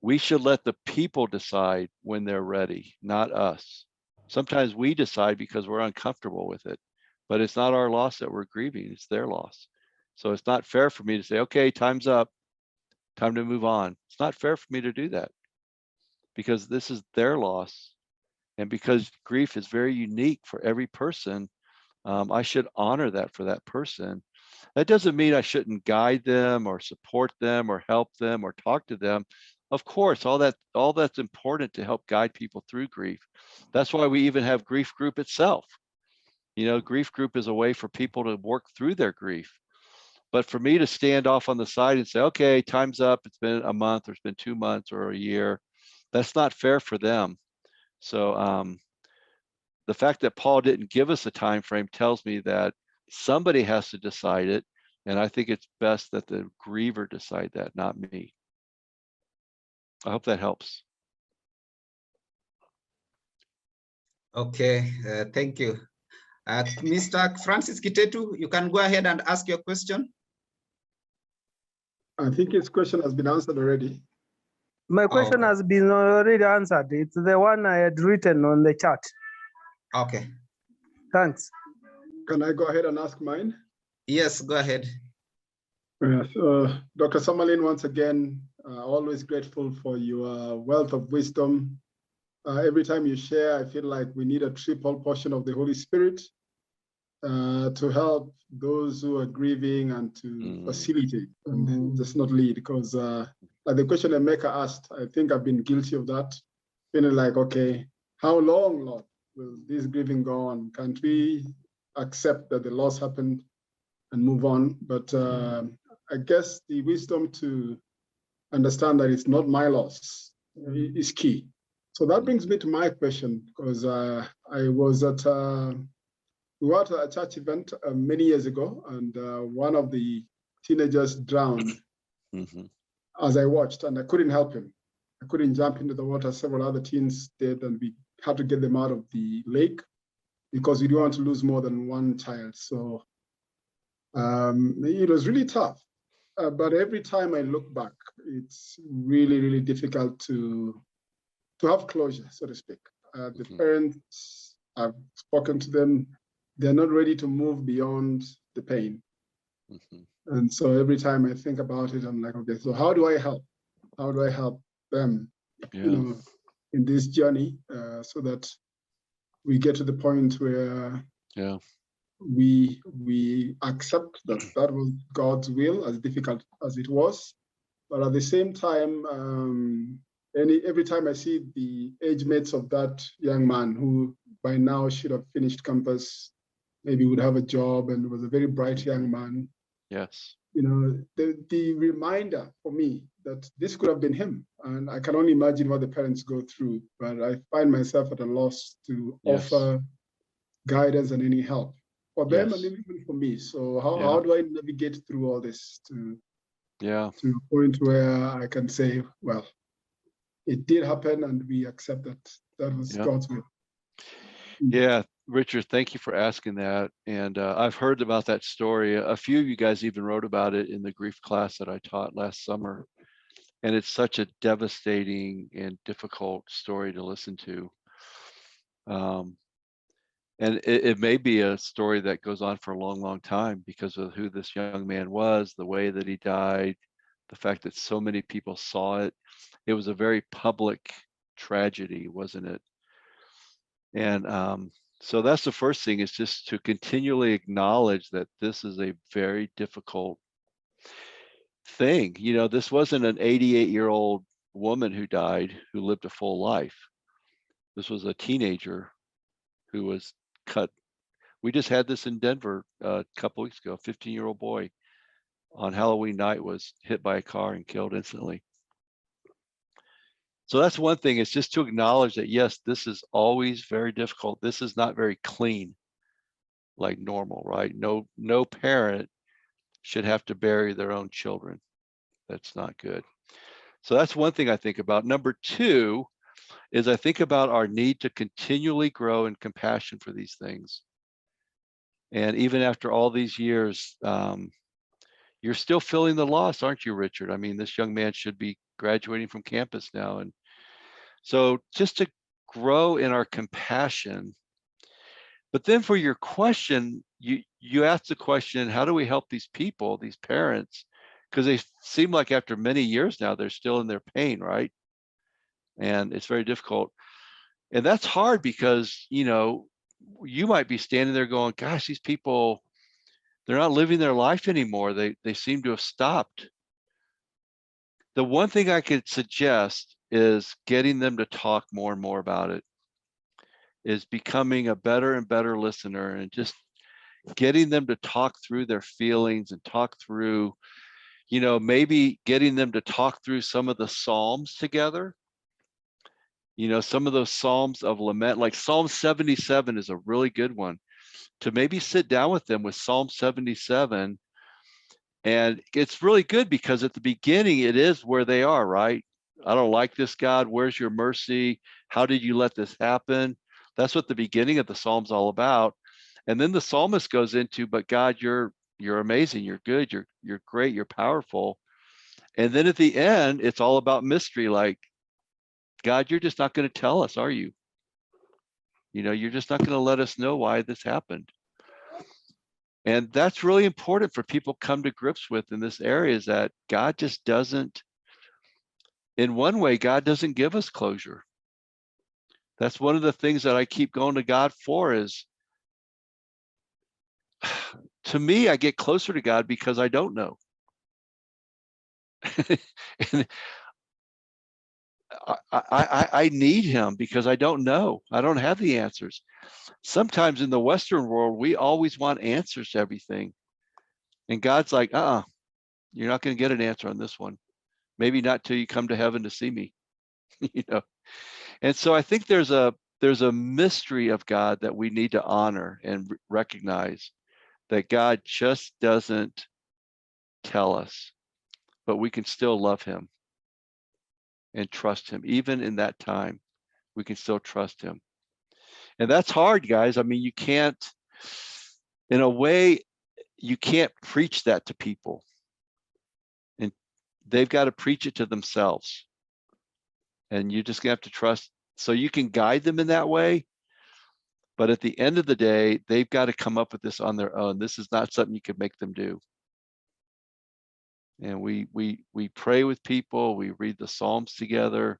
we should let the people decide when they're ready, not us. Sometimes we decide because we're uncomfortable with it, but it's not our loss that we're grieving, it's their loss. So it's not fair for me to say, okay, time's up, time to move on. It's not fair for me to do that because this is their loss. And because grief is very unique for every person, I should honor that for that person. That doesn't mean I shouldn't guide them or support them or help them or talk to them. Of course, all that's important to help guide people through grief. That's why we even have grief group itself. You know, grief group is a way for people to work through their grief. But for me to stand off on the side and say, okay, time's up, it's been a month or it's been 2 months or a year, that's not fair for them. So the fact that Paul didn't give us a time frame tells me that somebody has to decide it. And I think it's best that the griever decide that, not me. I hope that helps. Okay, thank you. Mr. Francis Kitetu, you can go ahead and ask your question. I think his question has been answered already. My question okay. has been already answered. It's the one I had written on the chat. Okay. Thanks. Can I go ahead and ask mine? Yes, go ahead. Yes, Dr. Sumerlin, once again, always grateful for your wealth of wisdom. Every time you share, I feel like we need a triple portion of the Holy Spirit to help those who are grieving and to facilitate and just not lead. Because like the question Emeka asked, I think I've been guilty of that. Feeling like, okay, how long, Lord, will this grieving go on? Can't we accept that the loss happened and move on? But I guess the wisdom to understand that it's not my loss is key. So that brings me to my question, because I was at, we were at a church event many years ago, and one of the teenagers drowned as I watched, and I couldn't help him. I couldn't jump into the water. Several other teens did, and we had to get them out of the lake because we didn't want to lose more than one child. So it was really tough. But every time I look back, it's really, really difficult to have closure, so to speak. The parents, I've spoken to them, they're not ready to move beyond the pain. And so every time I think about it, I'm like, okay, so how do I help? How do I help them, you know, in this journey so that we get to the point where we accept that that was God's will, as difficult as it was. But at the same time, every time I see the age mates of that young man who by now should have finished campus, maybe would have a job and was a very bright young man. Yes. You know, the reminder for me that this could have been him. And I can only imagine what the parents go through, but I find myself at a loss to offer guidance and any help for them and even for me. So how do I navigate through all this to a point where I can say, well, it did happen and we accept that that was God's will. Yeah, Richard, thank you for asking that. And I've heard about that story. A few of you guys even wrote about it in the grief class that I taught last summer. And it's such a devastating and difficult story to listen to. And it may be a story that goes on for a long, long time because of who this young man was, the way that he died, the fact that so many people saw it. It was a very public tragedy, wasn't it? And so that's the first thing, is just to continually acknowledge that this is a very difficult thing. You know, this wasn't an 88-year-old woman who died, who lived a full life. This was a teenager who was cut. We just had this in Denver a couple weeks ago. A 15-year-old boy on Halloween night was hit by a car and killed instantly. So that's one thing, is just to acknowledge that, yes, this is always very difficult. This is not very clean. like normal, right? No parent should have to bury their own children. That's not good. So that's one thing I think about. Number two is I think about our need to continually grow in compassion for these things. And even after all these years, you're still feeling the loss, aren't you, Richard? I mean, this young man should be graduating from campus now. And so just to grow in our compassion. But then for your question, you asked the question, how do we help these people, these parents? Because they seem like after many years now, they're still in their pain, right? And it's very difficult. And that's hard because, you know, you might be standing there going, gosh, these people, they're not living their life anymore. They seem to have stopped. The one thing I could suggest is getting them to talk more and more about it, is becoming a better and better listener, and just getting them to talk through their feelings and talk through, you know, maybe getting them to talk through some of the Psalms together. You know, some of those Psalms of lament, like Psalm 77 is a really good one, to maybe sit down with them with Psalm 77. And it's really good because at the beginning, it is where they are, right? I don't like this, God. Where's your mercy? How did you let this happen? That's what the beginning of the Psalm's all about. And then the psalmist goes into, but God, you're amazing. You're good. You're great. You're powerful. And then at the end, it's all about mystery. Like, God, you're just not going to tell us, are you? You know, you're just not going to let us know why this happened. And that's really important for people to come to grips with in this area, is that God just doesn't, in one way, God doesn't give us closure. That's one of the things that I keep going to God for, is, to me, I get closer to God because I don't know. And I need him because I don't know. I don't have the answers. Sometimes in the Western world, we always want answers to everything. And God's like, you're not going to get an answer on this one. Maybe not till you come to heaven to see me. You know. And so I think there's a mystery of God that we need to honor and recognize, that God just doesn't tell us, but we can still love him and trust him. Even in that time, we can still trust him. And that's hard, guys. I mean, you can't, in a way, you can't preach that to people. And they've got to preach it to themselves. And you're just gonna have to trust. So you can guide them in that way. But at the end of the day, they've got to come up with this on their own. This is not something you could make them do. And we pray with people, we read the Psalms together.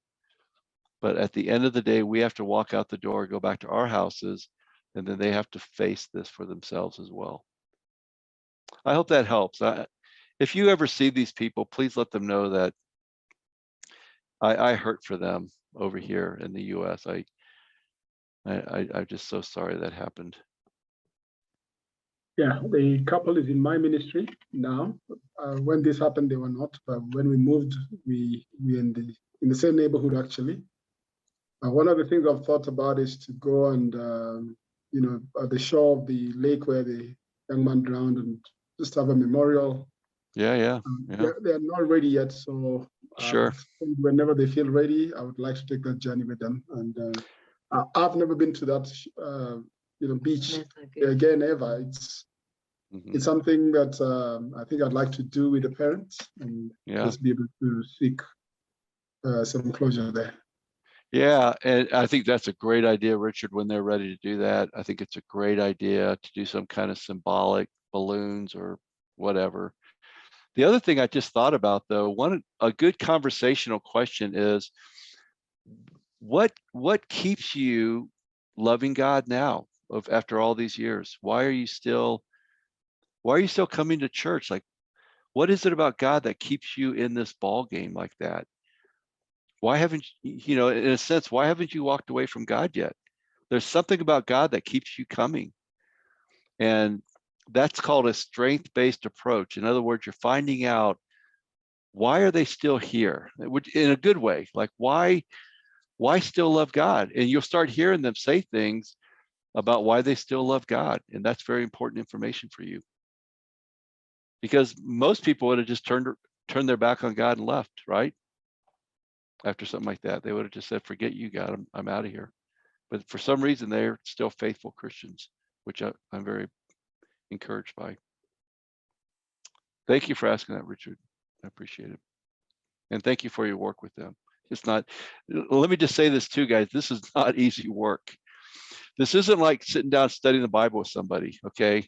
But at the end of the day, we have to walk out the door, go back to our houses, and then they have to face this for themselves as well. I hope that helps. If you ever see these people, please let them know that I hurt for them over here in the US. I'm just so sorry that happened. Yeah, the couple is in my ministry now. When this happened, they were not. But when we moved, we in the same neighborhood actually. One of the things I've thought about is to go and you know, at the shore of the lake where the young man drowned, and just have a memorial. Yeah. They're not ready yet, so Sure. Whenever they feel ready, I would like to take that journey with them. And I've never been to that you know, beach again ever. It's something that I think I'd like to do with the parents, and just be able to seek some closure there. Yeah, and I think that's a great idea, Richard, when they're ready to do that. I think it's a great idea to do some kind of symbolic balloons or whatever. The other thing I just thought about, though, a good conversational question is, what keeps you loving God now after all these years? Why are you still coming to church? Like, what is it about God that keeps you in this ball game like that? Why haven't you know, in a sense, why haven't you walked away from God yet? There's something about God that keeps you coming. And that's called a strength-based approach. In other words, you're finding out, why are they still here? In a good way. Like, why still love God? And you'll start hearing them say things about why they still love God. And that's very important information for you. Because most people would have just turned their back on God and left, right? After something like that, they would have just said, forget you, God, I'm out of here. But for some reason, they're still faithful Christians, which I'm very encouraged by. Thank you for asking that, Richard. I appreciate it. And thank you for your work with them. It's not, let me just say this too, guys, this is not easy work. This isn't like sitting down studying the Bible with somebody, okay?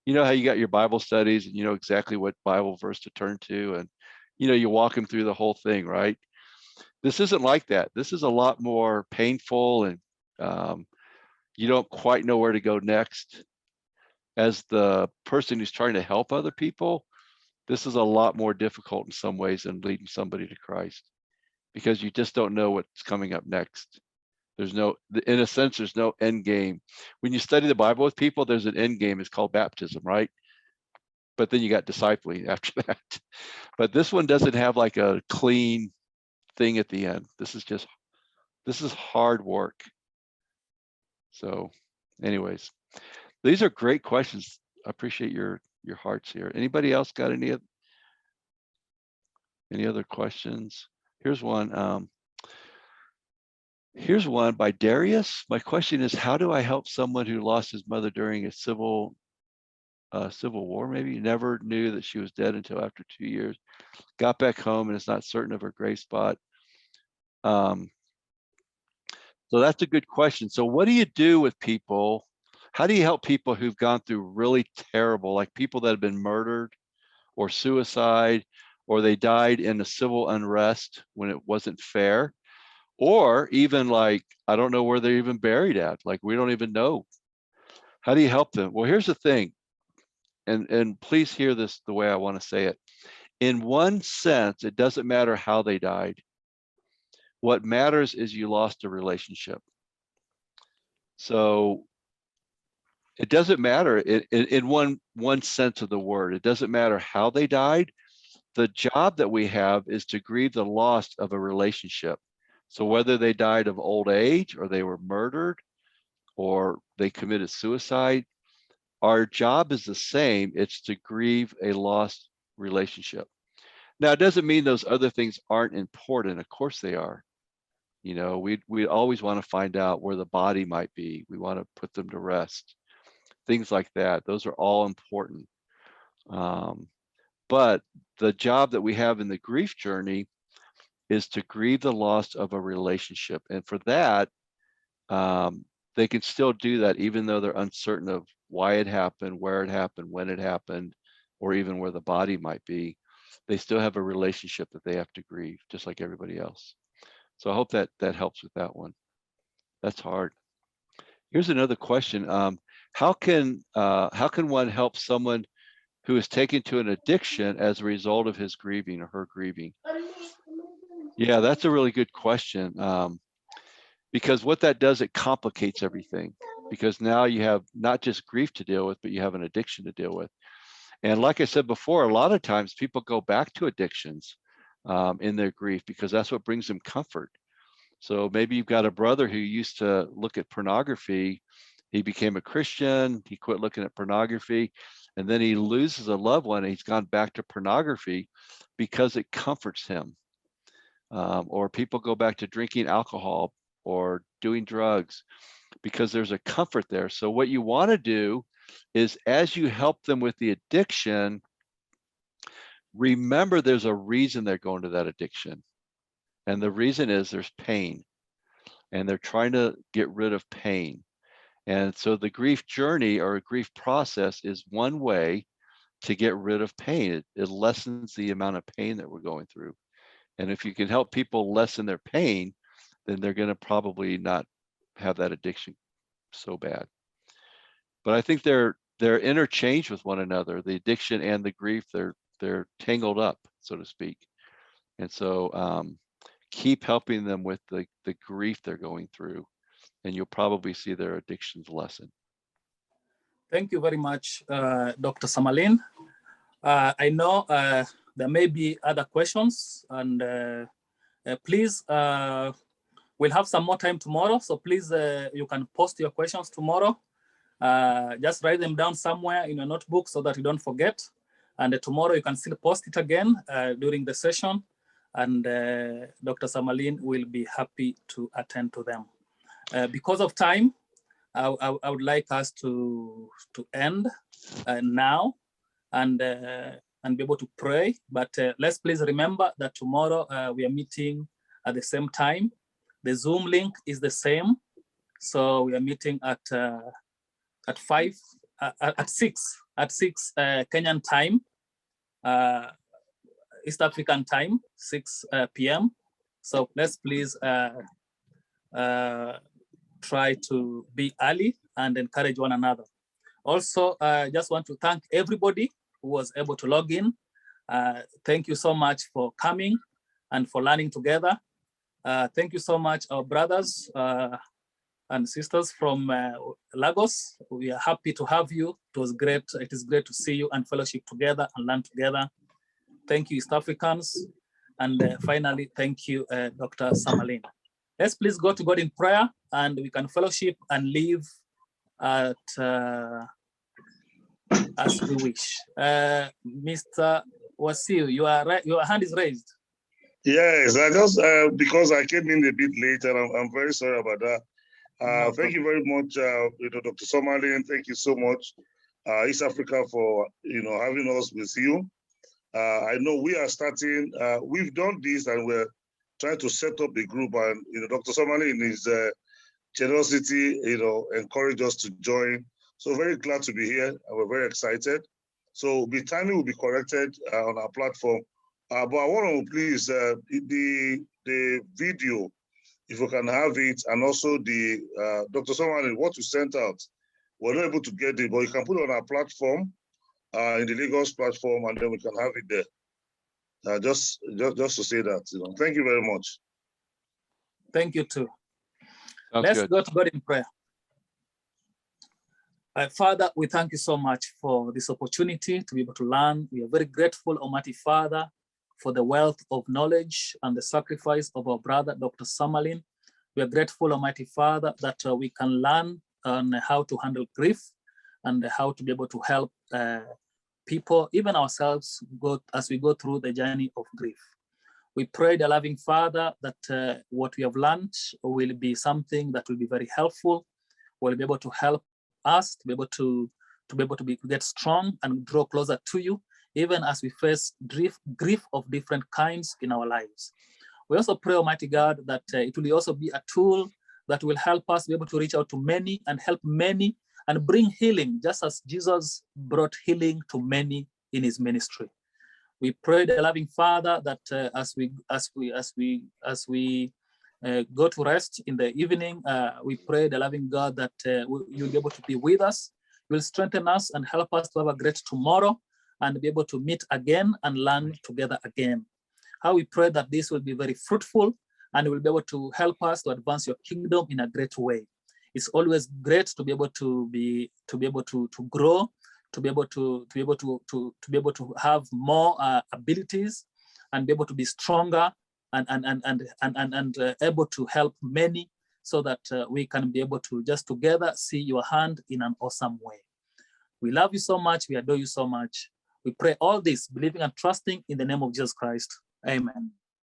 You know how you got your Bible studies and you know exactly what Bible verse to turn to, and you know, you walk them through the whole thing, right? This isn't like that. This is a lot more painful, and you don't quite know where to go next. As the person who's trying to help other people, this is a lot more difficult in some ways than leading somebody to Christ, because you just don't know what's coming up next. There's no, in a sense, there's no end game. When you study the Bible with people, there's an end game. It's called baptism, right? But then you got discipling after that. But this one doesn't have like a clean thing at the end. This is hard work. So anyways, these are great questions. I appreciate your hearts here. Anybody else got any other questions? Here's one. Here's one by Darius. My question is, how do I help someone who lost his mother during a civil war? Maybe never knew that she was dead until after 2 years. Got back home and is not certain of her grave spot. So that's a good question. So what do you do with people? How do you help people who've gone through really terrible, like people that have been murdered or suicide, or they died in a civil unrest when it wasn't fair? Or even like, I don't know where they're even buried at. Like, we don't even know. How do you help them? Well, here's the thing. And please hear this the way I want to say it. In one sense, it doesn't matter how they died. What matters is you lost a relationship. So it doesn't matter in one sense of the word. It doesn't matter how they died. The job that we have is to grieve the loss of a relationship. So whether they died of old age, or they were murdered, or they committed suicide, our job is the same. It's to grieve a lost relationship. Now, it doesn't mean those other things aren't important. Of course they are. You know, we always want to find out where the body might be. We want to put them to rest. Things like that. Those are all important. But the job that we have in the grief journey is to grieve the loss of a relationship. And for that, they can still do that even though they're uncertain of why it happened, where it happened, when it happened, or even where the body might be. They still have a relationship that they have to grieve, just like everybody else. So I hope that helps with that one. That's hard. Here's another question. How can one help someone who is taken to an addiction as a result of his grieving or her grieving? Yeah, that's a really good question. Because what that does, it complicates everything. Because now you have not just grief to deal with, but you have an addiction to deal with. And like I said before, a lot of times people go back to addictions in their grief because that's what brings them comfort. So maybe you've got a brother who used to look at pornography. He became a Christian, he quit looking at pornography, and then he loses a loved one and he's gone back to pornography because it comforts him. Or people go back to drinking alcohol or doing drugs because there's a comfort there. So what you want to do is, as you help them with the addiction, remember there's a reason they're going to that addiction. And the reason is there's pain, and they're trying to get rid of pain. And so the grief journey or a grief process is one way to get rid of pain. It lessens the amount of pain that we're going through. And if you can help people lessen their pain, then they're going to probably not have that addiction so bad. But I think they're interchanged with one another. The addiction and the grief, they're tangled up, so to speak. And so keep helping them with the grief they're going through, and you'll probably see their addictions lessen. Thank you very much, Dr. Sumerlin. I know there may be other questions, and please, we'll have some more time tomorrow. So please, you can post your questions tomorrow, Just write them down somewhere in your notebook so that you don't forget. And tomorrow you can still post it again during the session. And Dr. Sumerlin will be happy to attend to them. Because of time, I would like us to end now and be able to pray. But let's please remember that tomorrow we are meeting at the same time. The Zoom link is the same. So we are meeting at 6 Kenyan time, East African time, 6 p.m. So let's please try to be early and encourage one another. Also, I just want to thank everybody who was able to log in. Thank you so much for coming and for learning together. Thank you so much, our brothers and sisters from Lagos. We are happy to have you. It was great. It is great to see you and fellowship together and learn together. Thank you, East Africans. And finally, thank you, Dr. Sumerlin. Let's please go to God in prayer and we can fellowship and live at as we wish. Mr. Wasil, your hand is raised. Yes, I just because I came in a bit late and I'm very sorry about that. Thank you very much, Dr. Sumerlin. Thank you so much, East Africa, for having us with you. I know we are starting. We've done this and we're trying to set up a group, and Dr. Sumerlin in his generosity, encouraged us to join. So very glad to be here, and we're very excited. So the timing will be corrected on our platform. But I want to please the video, if we can have it, and also the Dr. Sumerlin, what you sent out, we're not able to get it, but you can put it on our platform, in the Lagos platform, and then we can have it there. Just to say that, Thank you very much. Thank you too. Let's go to God in prayer. Father, we thank you so much for this opportunity to be able to learn. We are very grateful, Almighty Father, for the wealth of knowledge and the sacrifice of our brother, Dr. Sumerlin. We are grateful, Almighty Father, that we can learn on how to handle grief and how to be able to help people, even ourselves, as we go through the journey of grief. We pray, the loving Father, that what we have learned will be something that will be very helpful, will be able to help us to be able to get strong and draw closer to you, even as we face grief of different kinds in our lives. We also pray, Almighty God, that it will also be a tool that will help us be able to reach out to many and help many and bring healing, just as Jesus brought healing to many in his ministry. We pray, the loving Father, that as we go to rest in the evening, we pray, the loving God, that you'll be able to be with us. You'll strengthen us and help us to have a great tomorrow and be able to meet again and learn together again. How we pray that this will be very fruitful and will be able to help us to advance your kingdom in a great way. It's always great to be able to grow, to be able to have more abilities and be able to be stronger and able to help many, so that we can be able to just together see your hand in an awesome way. We love you so much. We adore you so much. We pray all this, believing and trusting in the name of Jesus Christ. Amen.